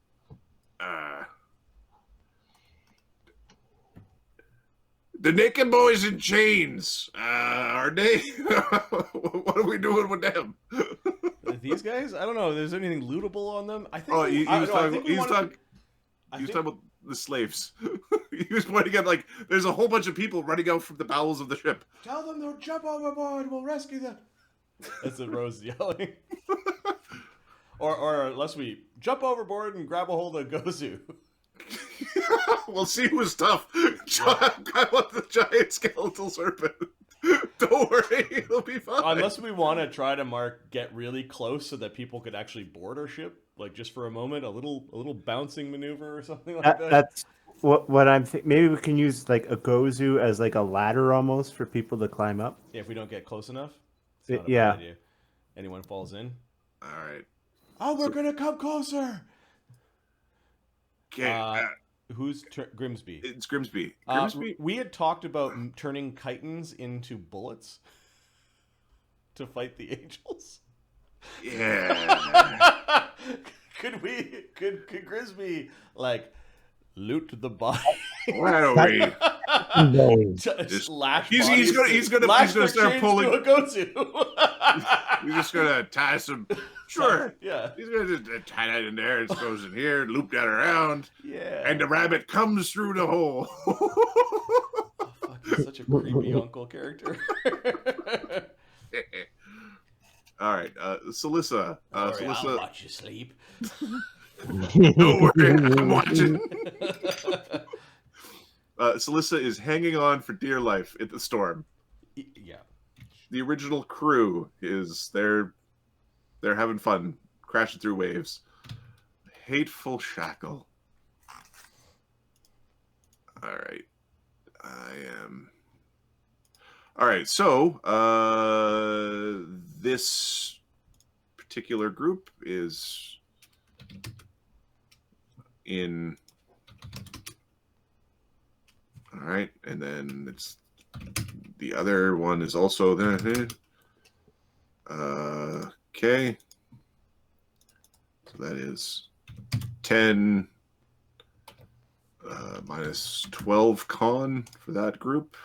The naked boys in chains. Are they? What are we doing with them? These guys? I don't know. If there's anything lootable on them? I think. Oh, I think we wanted He was talking about the slaves. He was pointing at, like, there's a whole bunch of people running out from the bowels of the ship. Tell them to jump overboard. We'll rescue them. That's what Rose is yelling. Or unless we jump overboard and grab a hold of Gozu. We'll see who's tough. I want the giant skeletal serpent. Don't worry, it'll be fine. Unless we want to try to get really close so that people could actually board our ship, like just for a moment, a little bouncing maneuver or something like that. That's what I'm thinking. Maybe we can use like a Gozu as like a ladder almost for people to climb up. Yeah, if we don't get close enough. It's not a Yeah. bad idea. Anyone falls in. All right. Oh, we're gonna come closer. Okay. Who's Grimsby? It's Grimsby. Grimsby? We had talked about turning chitons into bullets to fight the angels. Yeah. Could Grimsby like loot the body? Why don't we? No. Just lash. He's gonna start pulling. To a Gozu. He's just gonna tie some. Sure. Yeah. He's gonna just tie that in there. It goes in here, loop that around, Yeah. and the rabbit comes through the hole. Oh, fuck, he's such a creepy uncle character. All right, Celissa. I'll Celissa. watch you sleep. Don't worry, I'm watching. Celissa is hanging on for dear life in the storm. Yeah. The original crew is they're having fun, crashing through waves. Hateful shackle. All right, I am. All right, so this particular group is in. All right, and then it's the other one is also there. Okay, so that is 10 minus 12 con for that group.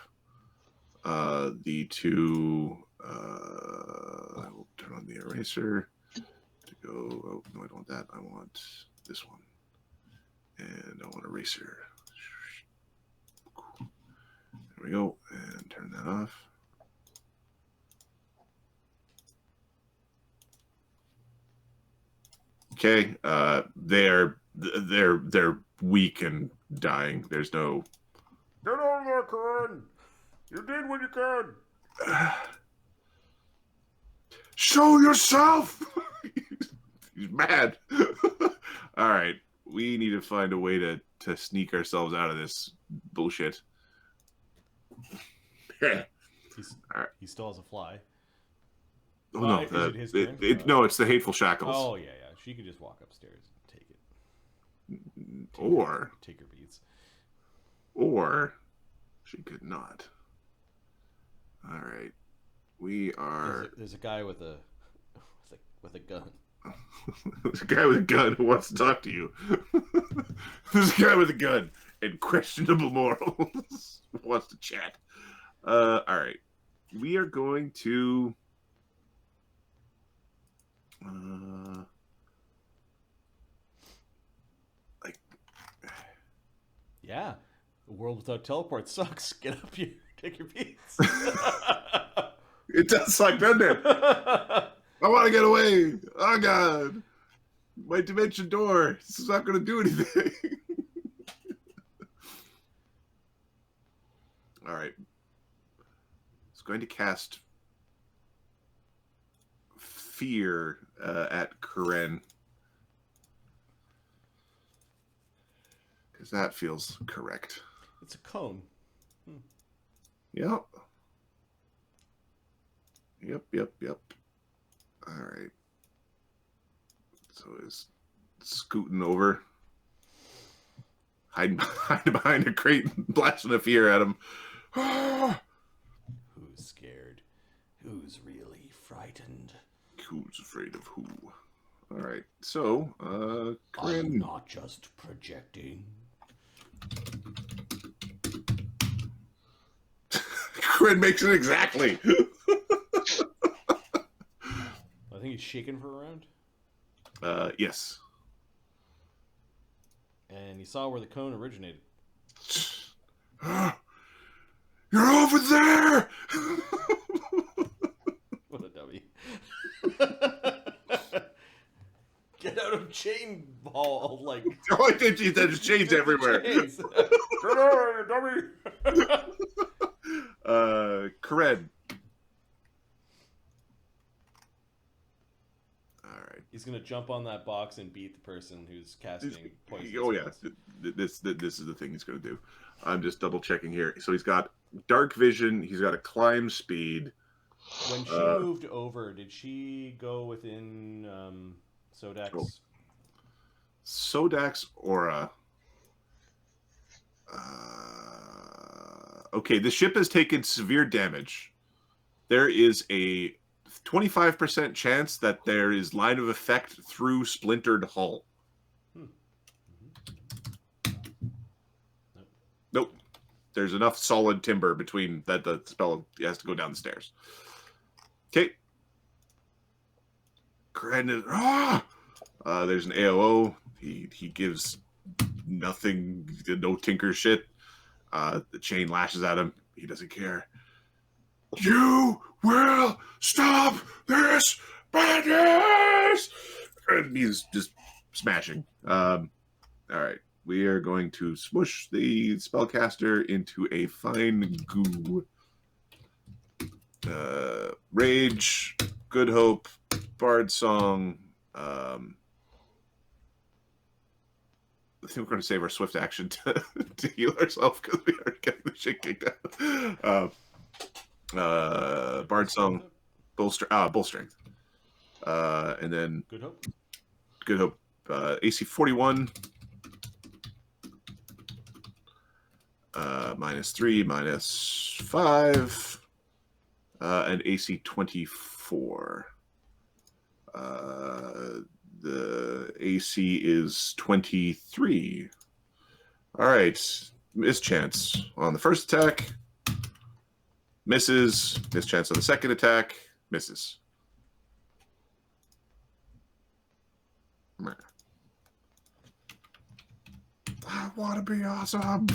The two, I will turn on the eraser to go. Oh, no, I don't want that. I want this one. And I want eraser. There we go. And turn that off. Okay. They're weak and dying. There's no. Get over there, Kahren. You did what you could. Show yourself! He's mad. All right. We need to find a way to sneak ourselves out of this bullshit. He still has a fly. Oh, Why? no. Is it his turn? No, it's the Hateful Shackles. Oh, yeah. She could just walk upstairs and take it. Take her beads. Or she could not. All right. We are... There's a guy with a gun. There's a guy with a gun who wants to talk to you. There's a guy with a gun and questionable morals who wants to chat. All right. We are going to... Yeah. The world without teleport sucks. Get up here. Take your beads. It does suck, doesn't it? I want to get away. Oh, God. My dimension door. This is not going to do anything. All right. It's going to cast fear at Kahren. Because that feels correct. It's a cone. Yep. Yep. All right. So he's scooting over, hiding behind a crate, blasting a fear at him. Who's scared? Who's really frightened? Who's afraid of who? All right. So, I'm Kahren. not just projecting. Kahren makes it exactly. I think he's shaking for a round. Yes. and he saw where the cone originated. You're over there! What a dummy. Get out of chain ball, like... Oh, I did. There's chains everywhere. Chains. Get out, you dummy! Kahren. Alright. He's gonna jump on that box and beat the person who's casting poison. Oh, yeah. This is the thing he's going to do. I'm just double checking here. So he's got dark vision. He's got a climb speed. When she moved over, did she go within Sodak's? Sodak's aura. Okay, the ship has taken severe damage. There is a 25% chance that there is line of effect through splintered hull. Nope. There's enough solid timber between that the spell has to go down the stairs. Okay. There's an AOO. He gives nothing, no tinker shit. The chain lashes at him. He doesn't care. You will stop this madness! And he's just smashing. All right. We are going to smush the spellcaster into a fine goo. Rage, Good Hope, Bard Song. I think we're going to save our swift action to heal ourselves because we are getting the shit kicked out. Bard Song, Bull Strength. And then Good Hope. Good Hope. AC 41. -3, -5. And AC 24. The AC is 23. All right. Mischance on the first attack. Misses. Mischance on the second attack. Misses. I want to be awesome.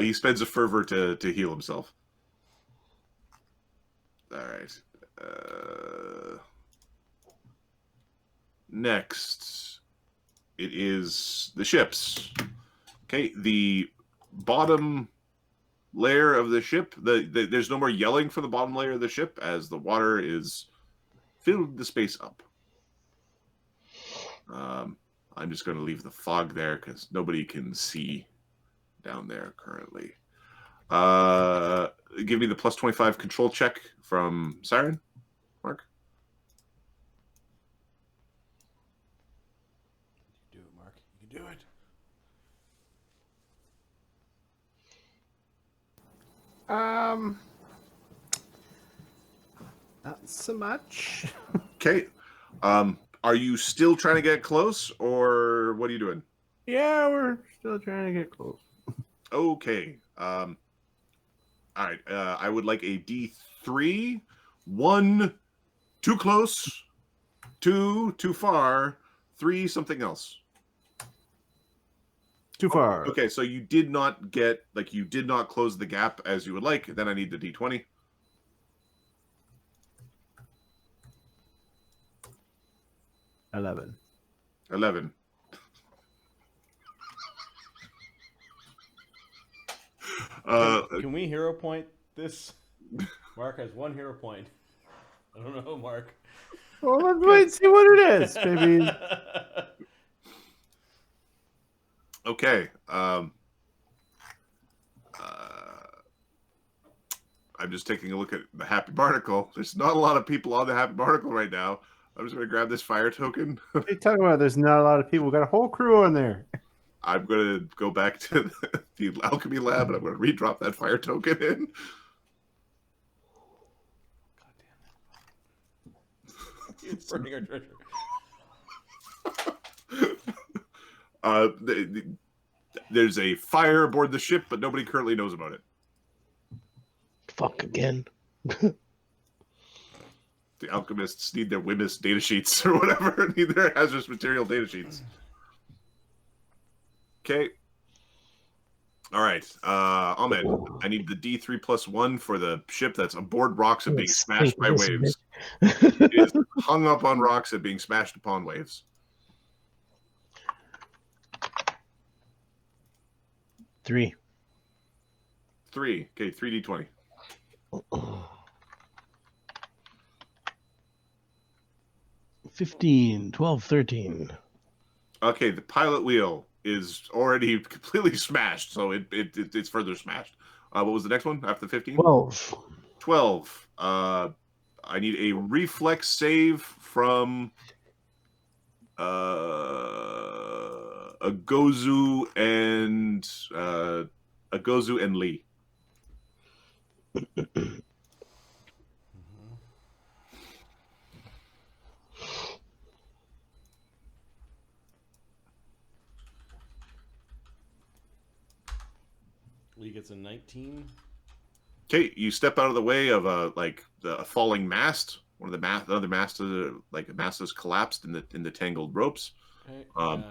He spends a fervor to heal himself. All right. Next, it is the ships. Okay, the bottom layer of the ship. There's no more yelling from the bottom layer of the ship as the water is filled the space up. I'm just going to leave the fog there because nobody can see down there currently. Give me the +25 control check from Siren, Mark. You can do it, Mark. You can do it. Not so much. Okay. Are you still trying to get close, or what are you doing? Yeah, we're still trying to get close. Okay. All right. I would like a D3. 1, too close. 2, too far. 3, something else. Too far. Okay, so you did not close the gap as you would like. Then I need the D20. 11. 11. Can we hero point this? Mark has 1 hero point. I don't know, Mark. Well, let's wait and see what it is, baby. Okay. I'm just taking a look at the Happy Barnacle. There's not a lot of people on the Happy Barnacle right now. I'm just going to grab this fire token. What are you talking about? There's not a lot of people. We got a whole crew on there. I'm going to go back to the alchemy lab and I'm going to redrop that fire token in. He's burning our treasure. There's a fire aboard the ship, but nobody currently knows about it. Fuck again. The alchemists need their WMIS data sheets or whatever. Need their hazardous material data sheets. Okay. All right. Ahmed, I need the D3 plus 1 for the ship that's aboard rocks and being smashed by waves. It is hung up on rocks and being smashed upon waves. 3. 3. Okay, 3d20. 15, 12, 13. Okay, the pilot wheel is already completely smashed, so it's further smashed. What was the next one after 15? 12. 12. I need a reflex save from a Gozu and Lee. Lee gets a 19. Okay, you step out of the way of a falling mast. One of the other mast, like a mast has collapsed in the tangled ropes. Okay.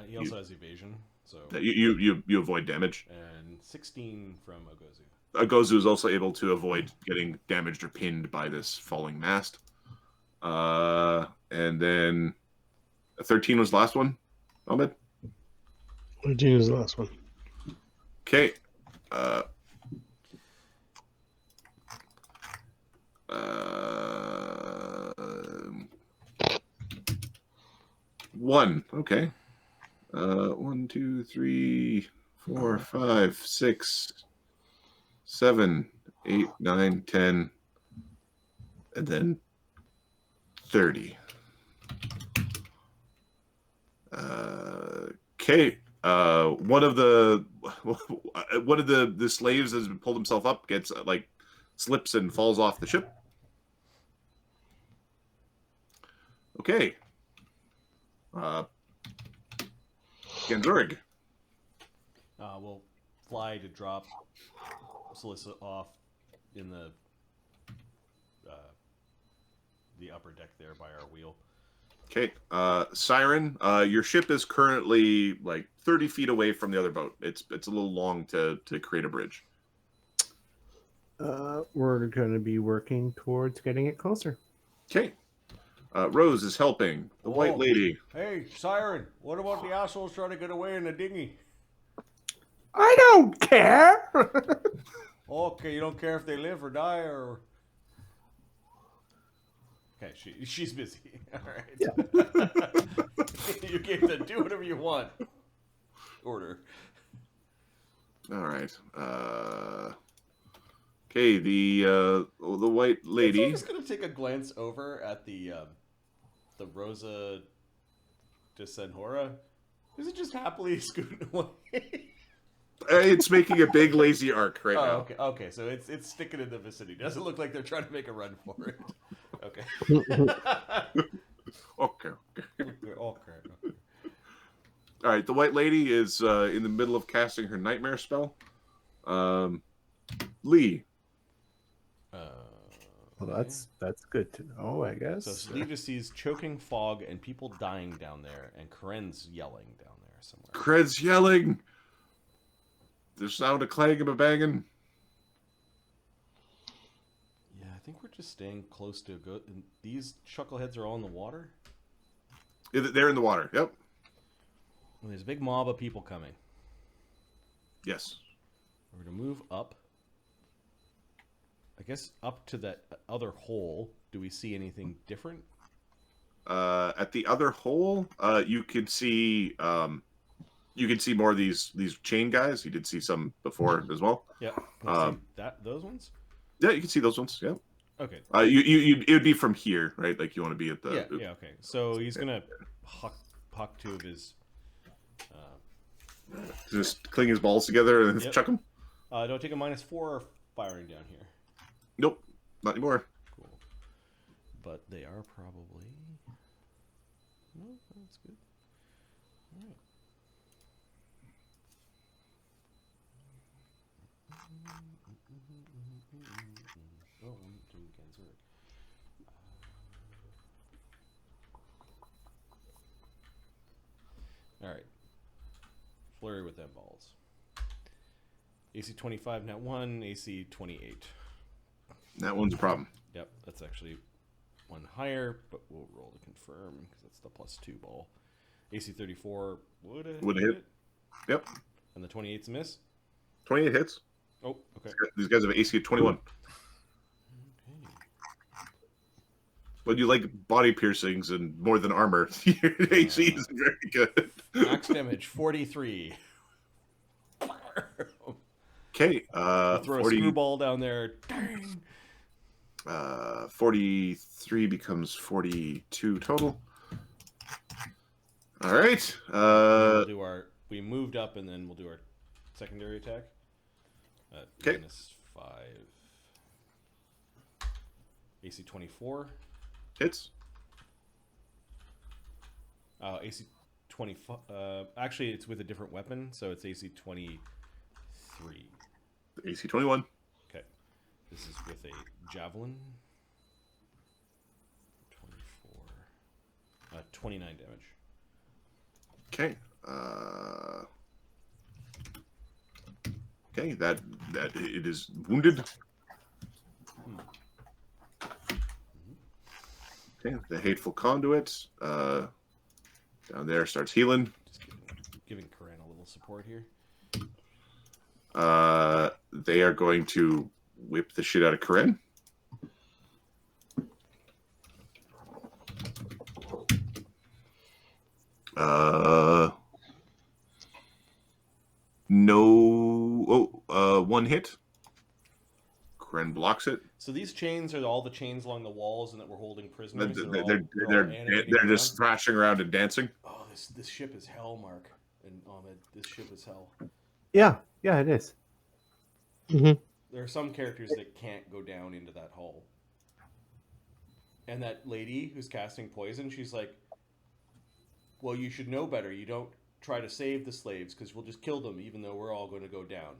He also has evasion, so you avoid damage. And 16 from Ogozu. Ogozu is also able to avoid getting damaged or pinned by this falling mast. And then 13 was the last one, Ahmed? 13 is the last one. Okay. 1. Okay. 1, 2, 3, 4, 5, 6, 7, 8, 9, 10, and then 30. Okay. One of the slaves has pulled himself up, gets slips and falls off the ship. Okay. Ganzurig. We'll fly to drop Solicit off in the upper deck there by our wheel. Okay. Siren, your ship is currently 30 feet away from the other boat. It's a little long to create a bridge. We're going to be working towards getting it closer. Okay. Rose is helping the white lady. Hey, Siren, what about the assholes trying to get away in the dinghy? I don't care. Okay, you don't care if they live or die, or... Okay, she's busy. All right. Yeah. You gave them do whatever you want. Order. All right. Okay, the white lady. I'm just gonna take a glance over at the Rosa de Senhora. Is it just happily scooting away? It's making a big lazy arc right now. Okay. Okay, so it's sticking in the vicinity. Doesn't look like they're trying to make a run for it. Okay. Okay. Okay. All right, the white lady is in the middle of casting her nightmare spell. Lee. Well, that's good to know, I guess. So Lee just sees choking fog and people dying down there, and Karen's yelling down there somewhere. Karen's yelling. The sound of clanging and banging. Yeah, I think we're just staying close to these chuckleheads are all in the water? They're in the water, yep. Well, there's a big mob of people coming. Yes. We're going to move up. I guess up to that other hole. Do we see anything different? At the other hole, you could see more of these chain guys. You did see some before as well. Yeah. Those ones? Yeah, you can see those ones. Yeah. Okay. It would be from here, right? Like you want to be at the. Yeah. Okay. So he's gonna huck two of his. Just cling his balls together and chuck them. Don't take a -4 firing down here. Nope, not anymore. Cool. But they are probably. No, that's good. All right. Oh, I'm doing Genseric. All right. flurry with them balls. AC 25, nat 1, AC 28. That one's a problem. Yep, that's actually one higher, but we'll roll to confirm because that's the +2 ball. AC 34 would Would hit. Yep. And the 28's a miss? 28 hits. Oh, okay. These guys have an AC of 21. But you like body piercings and more than armor. Your AC is very good. Max damage 43. Okay. Throw 40, a screwball down there. Dang. 43 becomes 42 total. All right. We moved up and then we'll do our secondary attack. Okay. -5. AC 24. Hits. AC 25. Actually, it's with a different weapon, so it's AC 23. AC 21. Okay. This is with a javelin. 24. 29 damage. Okay. Okay, that it is wounded. Okay, the hateful conduit down there starts healing. Just giving Kahren a little support here. They are going to whip the shit out of Kahren. One hit. Kahren blocks it. So these chains are all the chains along the walls, and that we're holding prisoners. They're just thrashing around and dancing. Oh, this ship is hell, Mark and Ahmed. This ship is hell. Yeah, it is. Mm-hmm. There are some characters that can't go down into that hole. And that lady who's casting poison, she's like, well, you should know better. You don't try to save the slaves because we'll just kill them, even though we're all going to go down.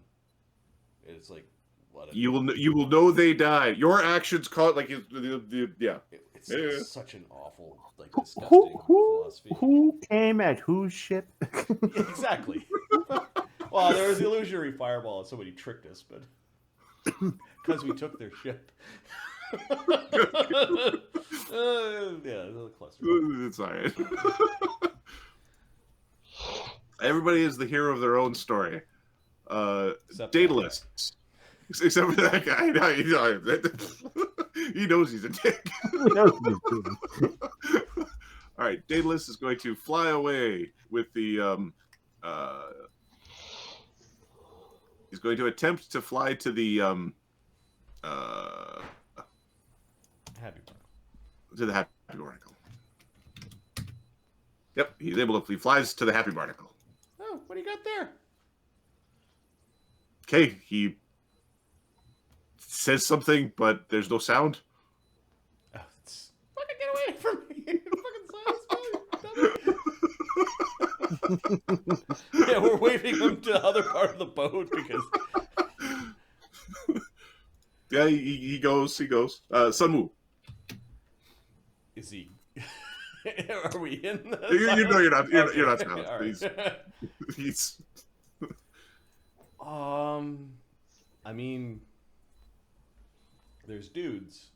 It's like, what? You will know they die. Your actions caught like yeah. It's such an awful, like, disgusting philosophy. Who came at whose ship? Yeah, exactly. Well, there was the illusionary fireball, and somebody tricked us, but because we took their ship. Yeah, the cluster. It's all right. Everybody is the hero of their own story. Daedalus. Except for that guy. He knows he's a dick. All right, Daedalus is going to fly away with the he's going to attempt to fly to the Happy Barnacle. to the Happy Barnacle. Yep, he's able to. He flies to the Happy Barnacle. Oh, what do you got there? Okay, he says something, but there's no sound. Oh, fucking get away from me! Fucking silence, man. Yeah, we're waving him to the other part of the boat because. Yeah, he goes. Sunwoo. Is he? Are we in the? You know you're not. You're not silent. All right. He's. I mean, there's dudes.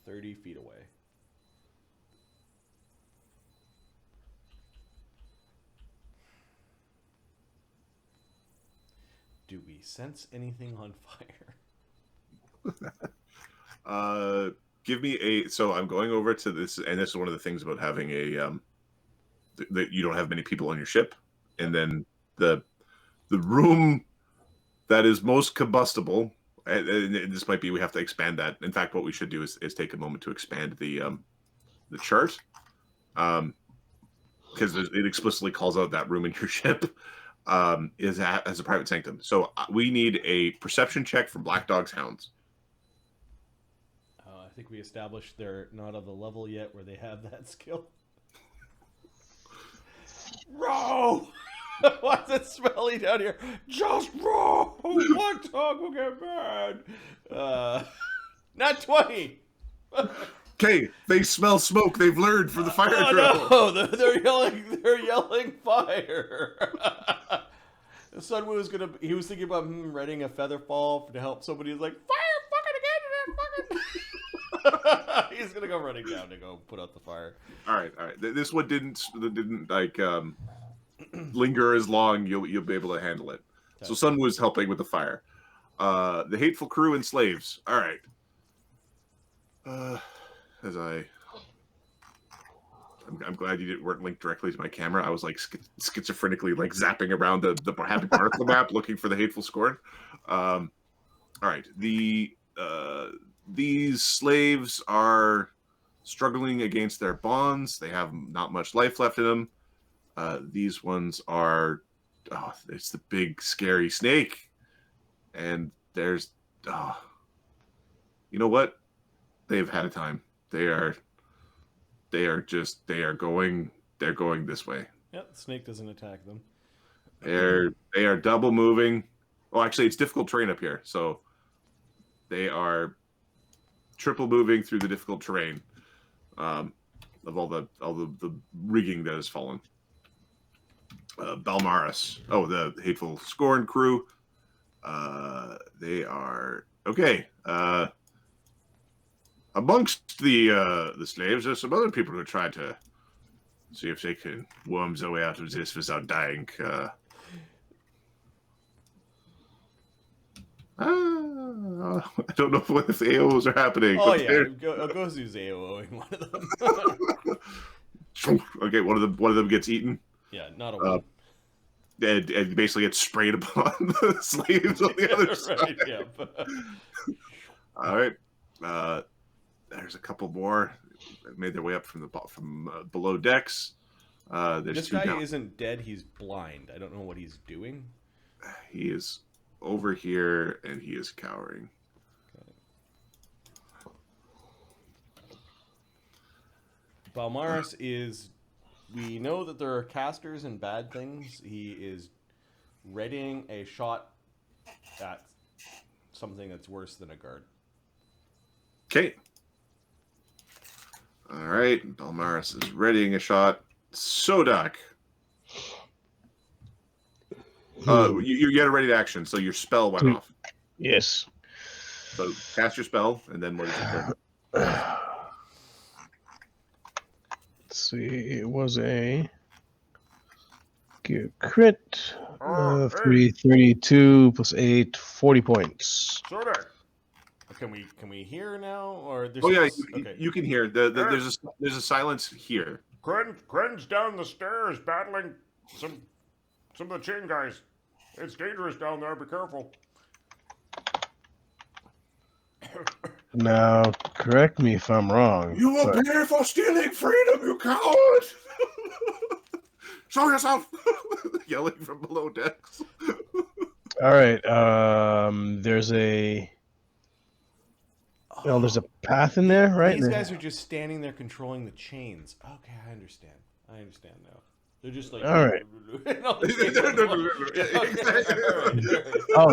"30 feet away. Do we sense anything on fire? Give me a. So I'm going over to this, and this is one of the things about having a that you don't have many people on your ship, and then the room that is most combustible. And this might be we have to expand that. In fact, what we should do is take a moment to expand the chart, because it explicitly calls out that room in your ship as a private sanctum. So we need a perception check for Black Dog's Hounds. I think we established they're not of the level yet where they have that skill. Row! What's it smelly down here? Just row! Black Dog will get bad! Not 20! Okay, they smell smoke. They've learned from the fire drill. Oh no! They're yelling. They're yelling fire. Sunwoo was gonna. He was thinking about readying a feather fall to help somebody. He's like, fire! Fucking again! He's gonna go running down to go put out the fire. All right. This one didn't like linger as long. You'll be able to handle it. So Sunwoo is helping with the fire. The hateful crew and slaves. All right. I'm glad you weren't linked directly to my camera. I was like schizophrenically like zapping around the Happy Barnacle map looking for the Hateful Scorn. All right. These slaves are struggling against their bonds. They have not much life left in them. These ones are, it's the big scary snake. And there's, you know what? They've had a time. They're going this way. Yep, the snake doesn't attack them. They are double moving. Oh, actually, it's difficult terrain up here, so they are triple moving through the difficult terrain of all the rigging that has fallen. Balmaris. Oh, the Hateful Scorn crew. They are okay. Amongst the slaves, there's some other people who try to see if they can worm their way out of this without dying. I don't know if the AOs are happening. Oh yeah, Gozu's AOing one of them. Okay, one of them gets eaten. Yeah, not a one. And basically gets sprayed upon the slaves on the other side. Yeah. All right. There's a couple more that made their way up from below decks. This guy isn't dead. He's blind. I don't know what he's doing. He is over here, and he is cowering. Okay. Balmaris is... We know that there are casters and bad things. He is readying a shot at something that's worse than a guard. Okay. All right. Balmaris is readying a shot. Sodak. You get a ready to action, so your spell went off. Yes. So cast your spell, and then what is it? Let's see. It was a crit. 332 plus 8, 40 points. Sodak. Can we hear now, or there's? Oh yeah, okay. You can hear. There's a silence here. Kren's down the stairs battling some of the chain guys. It's dangerous down there. Be careful. Now, correct me if I'm wrong. You will pay for stealing freedom, you coward! Show yourself! Yelling from below decks. All right. There's a. Well, there's a path in there, right? These guys are just standing there controlling the chains. Okay, I understand. now. They're just like. All right. Oh,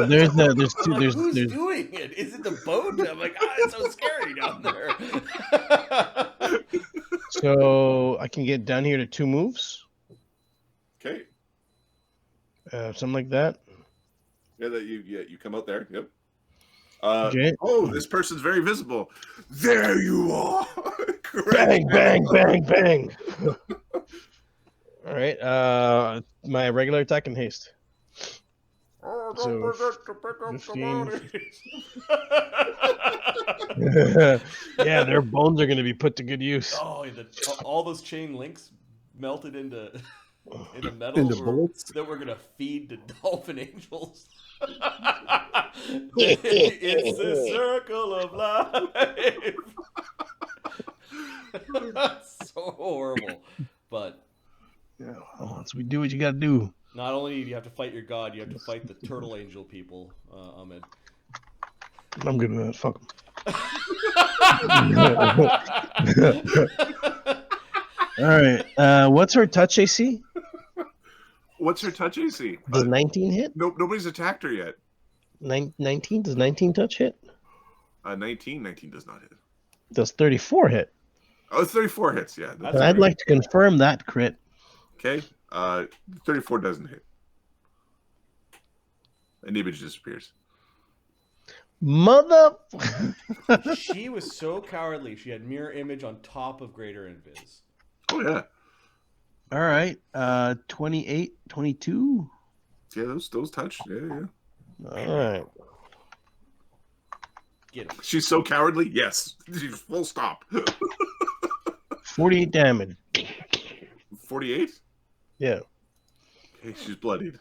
there's two. Who's There's doing it? Is it the boat? I'm like, it's so scary down there. So I can get down here to 2 moves. Okay. Something like that. Yeah, you come out there. Yep. Okay. Oh, this person's very visible. There you are. Bang, bang, bang, bang. All right. My regular attack and haste. Oh, don't So, forget to pick up 15. the money. Yeah, their bones are going to be put to good use. Oh, all those chain links melted into metal Into bolts? that we're gonna feed to dolphin angels. It's the circle of life. That's so horrible, but Yeah, well, once we do what you got to do. not only do you have to fight your god, you have to fight the turtle angel people, Ahmed. I'm good with that. Fuck 'em. All right. What's her touch AC? What's her touch AC? Does 19 hit? Nobody's attacked her yet. 19? Does 19 touch hit? 19 does not hit. Does 34 hit? Oh, it's 34 hits. Yeah. That's And I'd great. like to confirm that crit. Okay. 34 doesn't hit. An image disappears. Mother. She was so cowardly. She had mirror image on top of greater invis. Oh yeah. All right. 28, 22. Yeah, those touch. Yeah. All right. Get him. She's so cowardly. Yes. She's full stop. 48 damage. 48. Yeah. Okay, she's bloodied.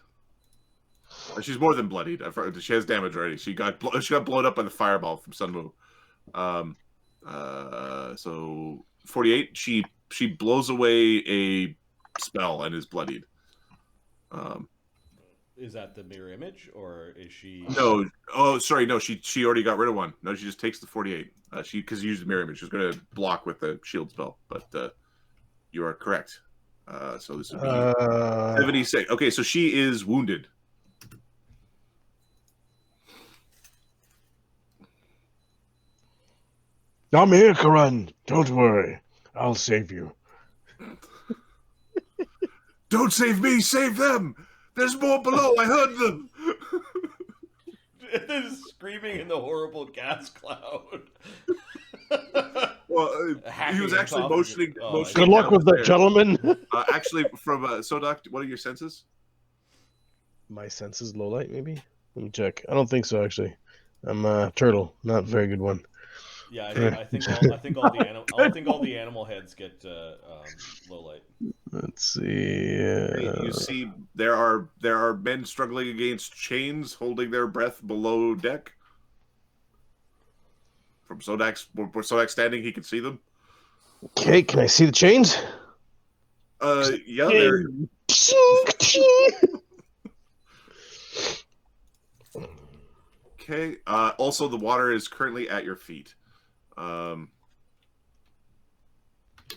She's more than bloodied. She has damage already. She got blown up by the fireball from Sunmu. So 48. She blows away a spell and is bloodied. Is that the mirror image, or is she? No. Oh, sorry. No, she already got rid of one. No, she just takes the 48. Because you used the mirror image. She was going to block with the shield spell, but you are correct. So this would be 76. Okay, so she is wounded. I'm here, Kahren. Don't worry. I'll save you. Don't save me, save them. There's more below. I heard them. Screaming in the horrible gas cloud. Well, he was actually motioning. Good luck with that, gentlemen. Actually, from Sodak, what are your senses? My senses low light, maybe? Let me check. I don't think so, actually. I'm a turtle. Not a very good one. Yeah, I think all the animal heads get low light. Let's see. You see, there are men struggling against chains, holding their breath below deck. From Sodak's, where Sodak's standing, he can see them. Okay, can I see the chains? Yeah, they're. Okay. Also, the water is currently at your feet.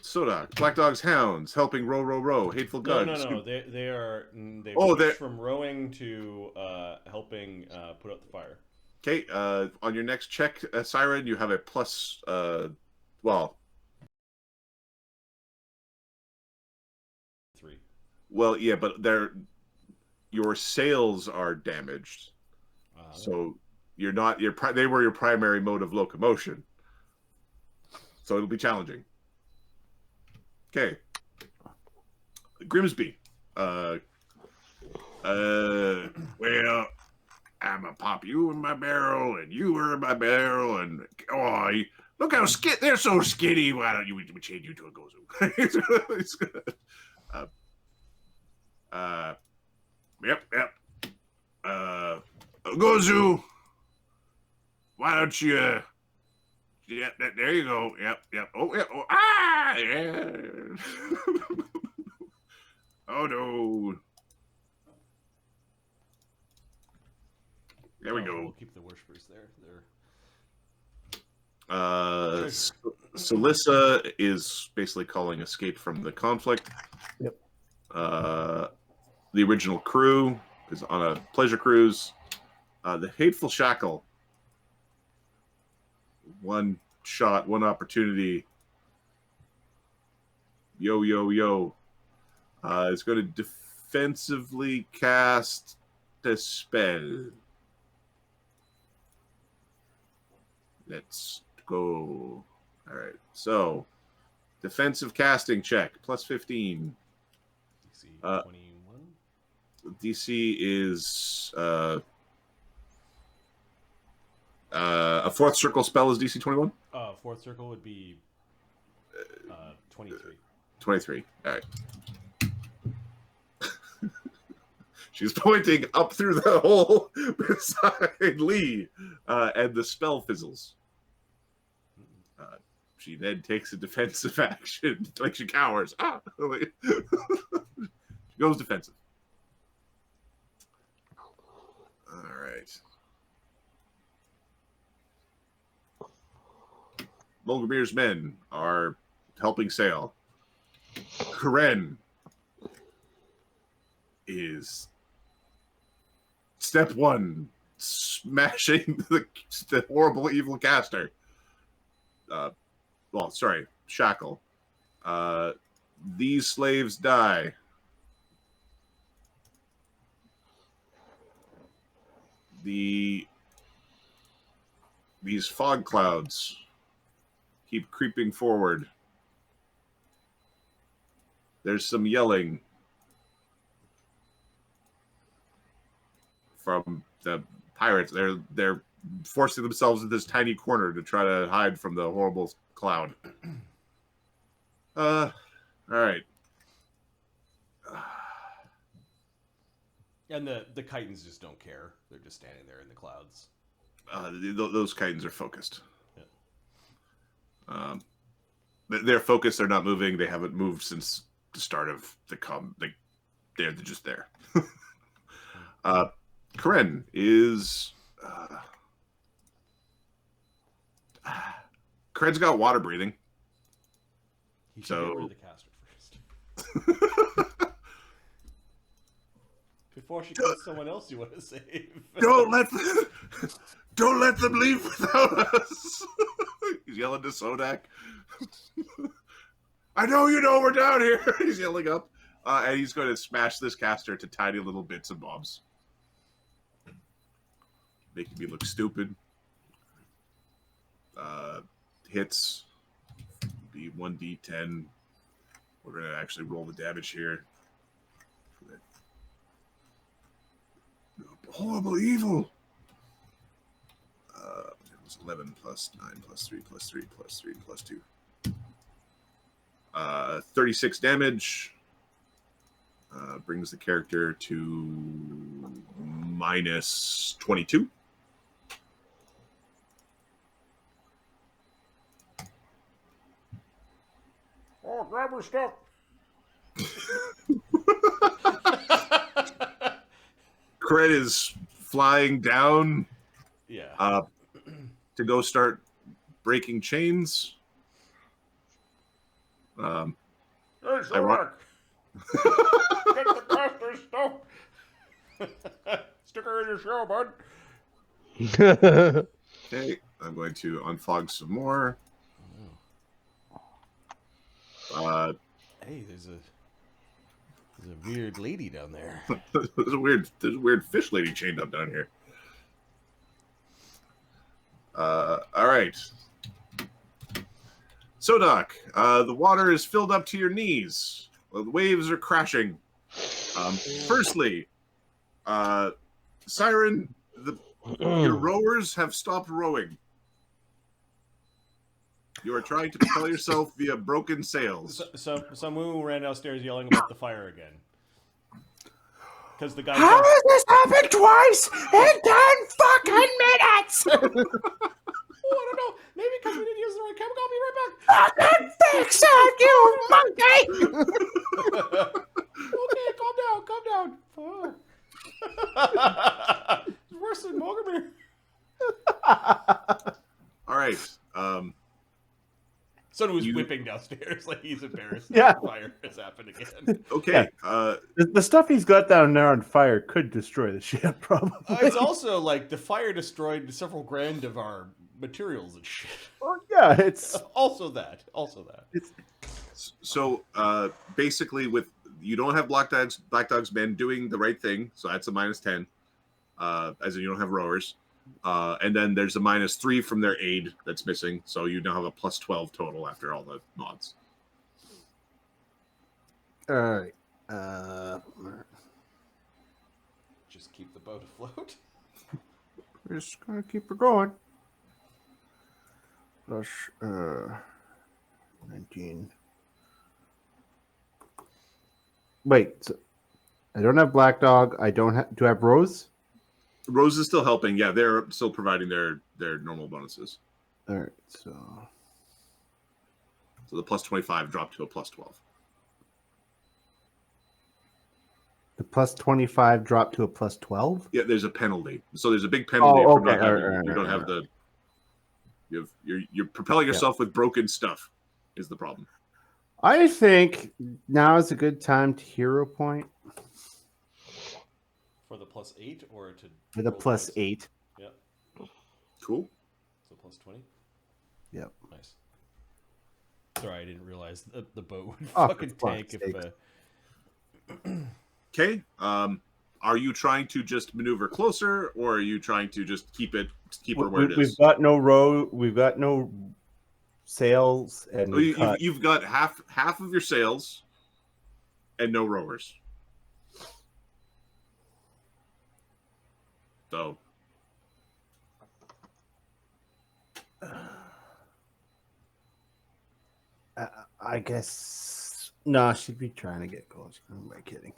Sodak, Black Dog's Hounds, helping row, Hateful Guns. No. They've switched from rowing to helping put out the fire. Okay. On your next check, Siren, you have a plus. Well, 3. Well, yeah, but your sails are damaged, so you're not. They were your primary mode of locomotion, so it'll be challenging. Okay, Grimsby. Well, I'm gonna pop you in my barrel, and you were in my barrel, and look how they're so skinny. Why don't we change you to a gozu? It's good. Yep. Gozu. Why don't you? Yeah, there you go. Yep. Oh, yeah. Oh, yeah. Oh no. There we go. We'll keep the worshippers there. Celissa is basically calling escape from the conflict. Yep. The original crew is on a pleasure cruise. The Hateful Shackle. One shot, one opportunity. Yo. It's going to defensively cast the spell. Let's go. All right. So, defensive casting check, plus 15. DC 21. DC is a fourth circle spell is DC 21? Fourth circle would be 23. 23. All right. She's pointing up through the hole beside Lee, and the spell fizzles. She then takes a defensive action, like she cowers. She goes defensive. All right. Mulgamir's men are helping sail. Kahren is step 1, smashing the horrible evil caster. well, sorry, shackle. These slaves die. These fog clouds keep creeping forward. There's some yelling from the pirates. They're forcing themselves in this tiny corner to try to hide from the horrible cloud. All right. And the chitons just don't care. They're just standing there in the clouds. Those chitons are focused. Yeah. They're focused. They're not moving. They haven't moved since the start of the they're just there. Kahren is. Karen's got water breathing. He should So- get rid of the caster first. Before she kills someone else you want to save. Don't let them leave without us. He's yelling to Sodak. I know you know we're down here. He's yelling up, and he's going to smash this caster to tiny little bits and bobs, making me look stupid. Hits be 1d10. We're going to actually roll the damage here. Horrible evil. It was 11 plus 9 plus 3 plus 3 plus 3 plus 2. 36 damage. Brings the character to minus 22. Oh, grab her stuff. Kahren is flying down Yeah. to go start breaking chains. Hey, Sodak. Get the caster's stuff. Stick her in your shell, bud. Okay, I'm going to unfog some more. Hey, there's a weird lady down there. There's a weird fish lady chained up down here. All right. Sodak, the water is filled up to your knees. The waves are crashing. Firstly, Siren, your rowers have stopped rowing. You are trying to propel yourself via broken sails. Some woman ran downstairs yelling about the fire again. Because the guy. How has this happened twice in 10 fucking minutes? Oh, I don't know. Maybe because we didn't use the right chemical. I'll be right back. Fucking fix it, you monkey! Okay, calm down. It's worse than Mogomir. All right. Son was whipping downstairs like he's embarrassed. Yeah. The fire has happened again. Okay. The stuff he's got down there on fire could destroy the ship, probably. It's also like the fire destroyed several grand of our materials and shit. Well, yeah, it's Also that. So basically, with you don't have Black Dog's men doing the right thing, so that's a minus 10. As in you don't have rowers. And then there's a minus 3 from their aid that's missing, so you now have a plus 12 total after all the mods. all right. Just keep the boat afloat. We're just gonna keep her going. Plus 19. Wait, so I don't have Black Dog. I don't have. Do I have Rose? Rose is still helping. Yeah, they're still providing their normal bonuses. All right, so So the plus 25 dropped to a plus 12. the plus 25 dropped to a plus 12. Yeah, there's a penalty. So there's a big penalty Oh, for not okay. having. All right, You don't all have right. the. You're propelling yourself with broken stuff. Is the problem? I think now is a good time to hero point For the plus 8 or to. with a roll plus dice? 8. Cool. So plus 20? Yep. Nice. Sorry, I didn't realize that the boat would Oh, fucking for tank fuck's if. Okay. Are you trying to just maneuver closer, or are you trying to just keep her where it is? We've got no row. We've got no sails, and Oh, you've got half of your sails and no rowers. So I guess no. She'd be trying to get close. Who am I kidding?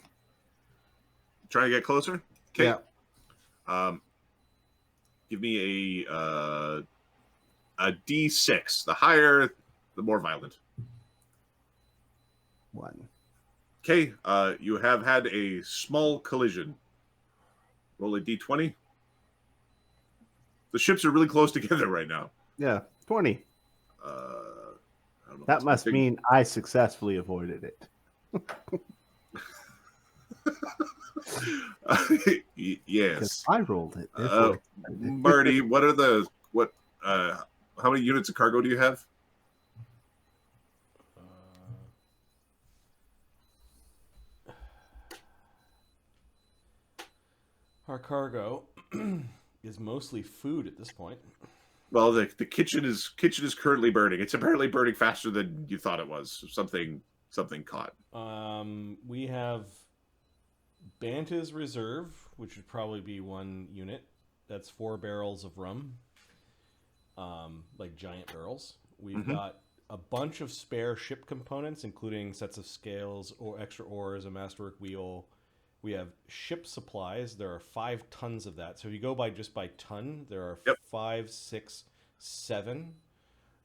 trying to get closer. Okay. Yeah. Give me a D6. The higher, the more violent. 1. Okay. You have had a small collision. Roll a D20. The ships are really close together right now. Yeah. 20. I don't know if That that's must big. mean I successfully avoided it. Yes. Because I rolled it. Therefore, Marty, how many units of cargo do you have? Our cargo is mostly food at this point. Well, the kitchen is currently burning. It's apparently burning faster than you thought it was. Something caught. We have Banta's Reserve, which would probably be 1 unit. That's 4 barrels of rum, like giant barrels. We've got a bunch of spare ship components, including sets of scales or extra oars, a masterwork wheel. We have ship supplies. There are 5 tons of that. So if you go by ton, there are 5, 6, 7.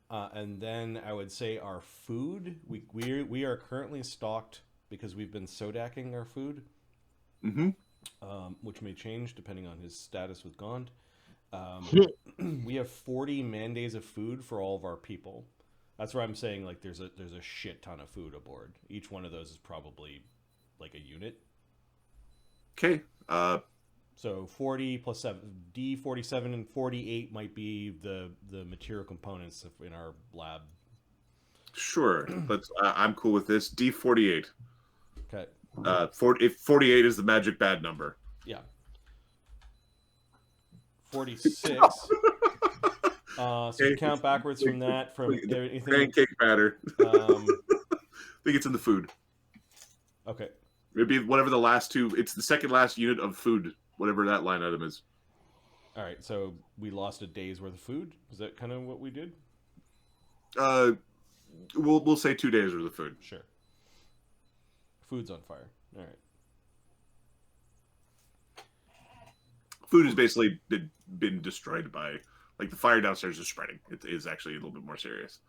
And then I would say our food. We are currently stocked because we've been Sodaking our food, which may change depending on his status with Gond. We have 40 man days of food for all of our people. That's where I'm saying like there's a shit ton of food aboard. Each one of those is probably like a unit. Okay. So 40 plus 7, D47 and 48 might be the material components in our lab. Sure. I'm cool with this. D48. Okay. If 48 is the magic bad number. Yeah. 46. So you count backwards from that. From anything. Pancake batter. I think it's in the food. Okay. It'd be whatever the last two. It's the second last unit of food, whatever that line item is. All right. So we lost a day's worth of food. Is that kind of what we did? We'll say 2 days worth of food. Sure. Food's on fire. All right. Food has basically been destroyed by, like, the fire downstairs is spreading. It is actually a little bit more serious.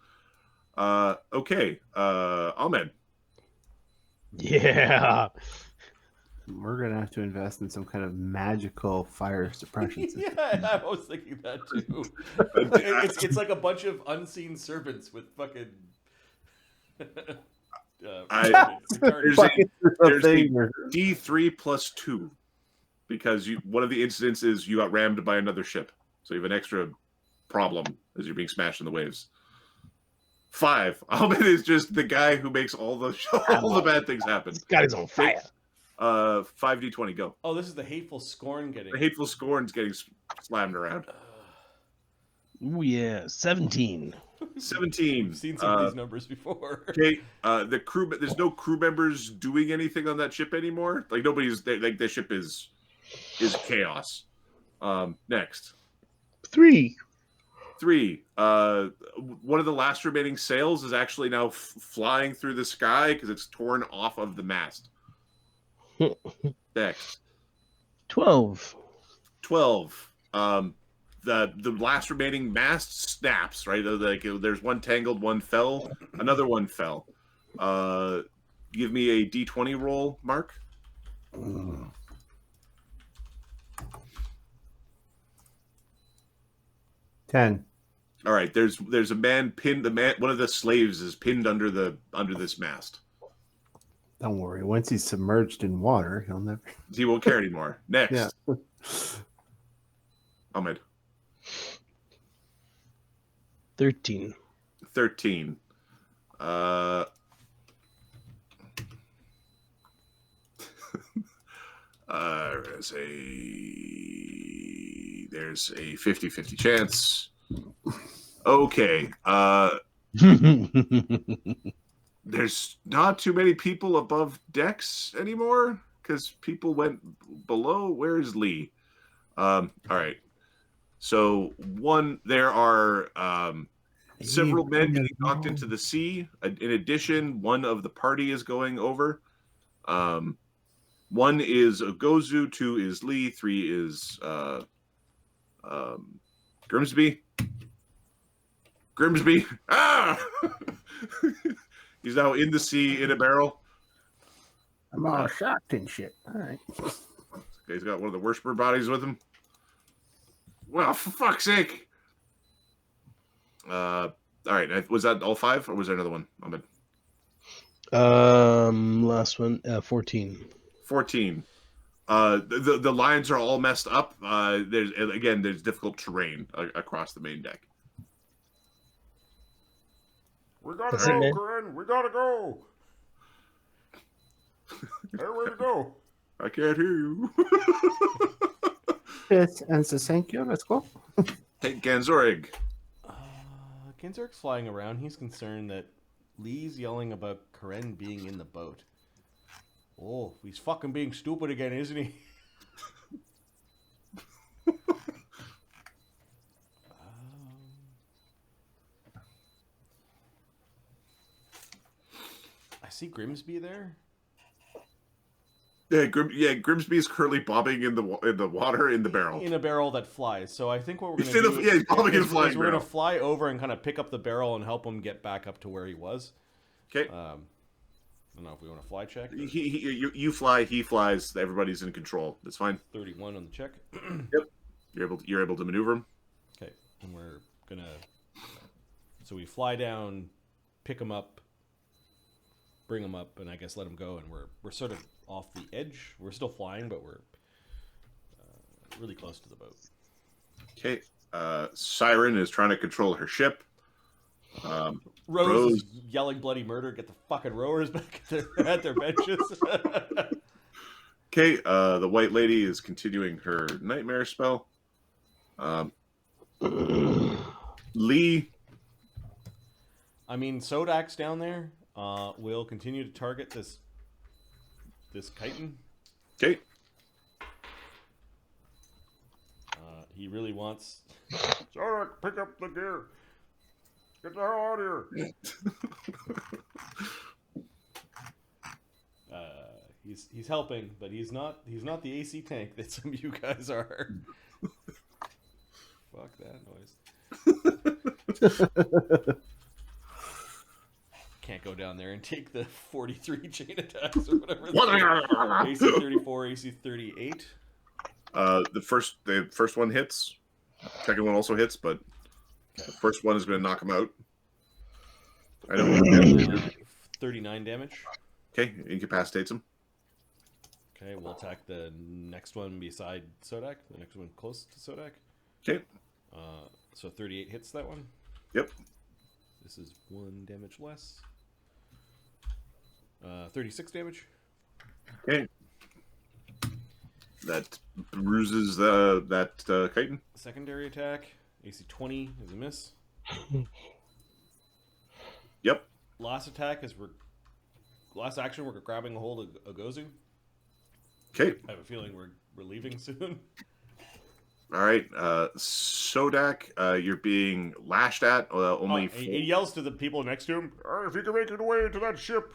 Okay. Ahmed. Yeah. we're gonna have to invest in some kind of magical fire suppression system. Yeah, I was thinking that too. It's like a bunch of unseen servants with fucking. There's a D3 plus 2 because one of the incidents is you got rammed by another ship, so you have an extra problem as you're being smashed in the waves. 5. Ahmed is just the guy who makes all the bad things happen. This guy is on fire. 5d20, go. Oh, this is the Hateful Scorn getting. The Hateful Scorn's getting slammed around. Ooh, yeah. 17. 17. We've seen some of these numbers before. Okay, the crew. There's no crew members doing anything on that ship anymore. Like nobody's. Like the ship is chaos. Next. 3. 3. One of the last remaining sails is actually now flying through the sky because it's torn off of the mast. Next. 12. 12. The last remaining mast snaps, right? Like there's one tangled, one fell, another one fell. Give me a D20 roll, Mark. 10. All right, there's a man pinned. One of the slaves is pinned under this mast. Don't worry. Once he's submerged in water, He won't care anymore. Next. Yeah. Ahmed. 13. 13. There's a 50-50 chance. Okay. There's not too many people above decks anymore because people went below. Where's Lee? All right. So there are several men getting knocked into the sea. In addition, one of the party is going over. One is Ogozu, 2 is Lee, 3 is Grimsby. Ah! He's now in the sea in a barrel. I'm all shocked and shit. All right. Okay, he's got one of the worshiper bodies with him. Well, for fuck's sake. All right. Was that all 5, or was there another one? Last one, 14. 14. The lines are all messed up. There's difficult terrain across the main deck. We gotta That's it, go, man. Kahren. We gotta go. Hey, where to go? I can't hear you. Yes, and so thank you. Let's go. Hey, Ganzorig. Ginzerk's flying around. He's concerned that Lee's yelling about Kahren being in the boat. Oh, he's fucking being stupid again, isn't he? I see Grimsby there. Yeah, Grimsby is currently bobbing in the water in the barrel. In a barrel that flies. So I think what we're He's going to do he's bobbing in a is flying we're going barrel. to fly over and kind of pick up the barrel and help him get back up to where he was. Okay. I don't know if we want to fly check. or- You fly, he flies. Everybody's in control. That's fine. 31 on the check. You're able to maneuver him. Okay, and we're gonna. So we fly down, pick him up, bring him up, and I guess let him go. And we're sort of off the edge. We're still flying, but we're really close to the boat. Okay. Siren is trying to control her ship. Rose is yelling bloody murder. Get the fucking rowers back at their benches. Okay. The white lady is continuing her nightmare spell. Lee. I mean, Sodak's down there. We'll continue to target this chitin. Okay. He really wants. Sodak, pick up the gear. Get the hell out of here. He's helping, but he's not the AC tank that some of you guys are. Fuck that noise. Can't go down there and take the 43 chain attacks or whatever. AC 34, AC 38. The first one hits. Second one also hits, but the first one is going to knock him out. I don't 39 damage. Okay, incapacitates him. Okay, we'll attack the next one beside Sodak. The next one close to Sodak. Okay. So 38 hits that one. Yep. This is 1 damage less. 36 damage. Okay. That bruises that chitin. Secondary attack. AC 20 is a miss. Yep. Last attack is last action. We're grabbing a hold of Ogozu. Okay. I have a feeling we're leaving soon. All right. Sodak, you're being lashed at. He yells to the people next to him. If you can make it away to that ship.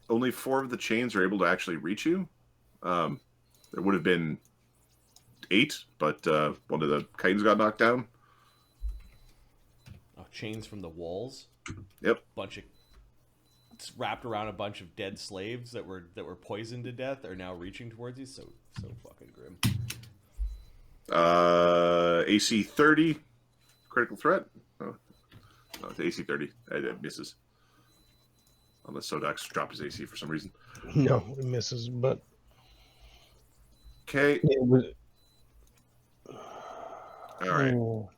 Only 4 of the chains are able to actually reach you. There would have been 8, but one of the chitins got knocked down. Oh, chains from the walls. Yep. It's wrapped around a bunch of dead slaves that were poisoned to death are now reaching towards you. So fucking grim. AC 30, critical threat. Oh, no, it's AC 30. It misses. Unless Sodak's dropped his AC for some reason. No, it misses, but Okay. it was. All right. Oh.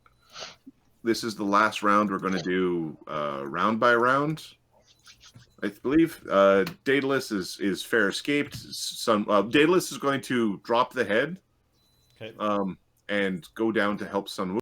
this is the last round. We're going to do round by round. I believe Daedalus is fair escaped. Daedalus is going to drop the head Okay. and go down to help Sun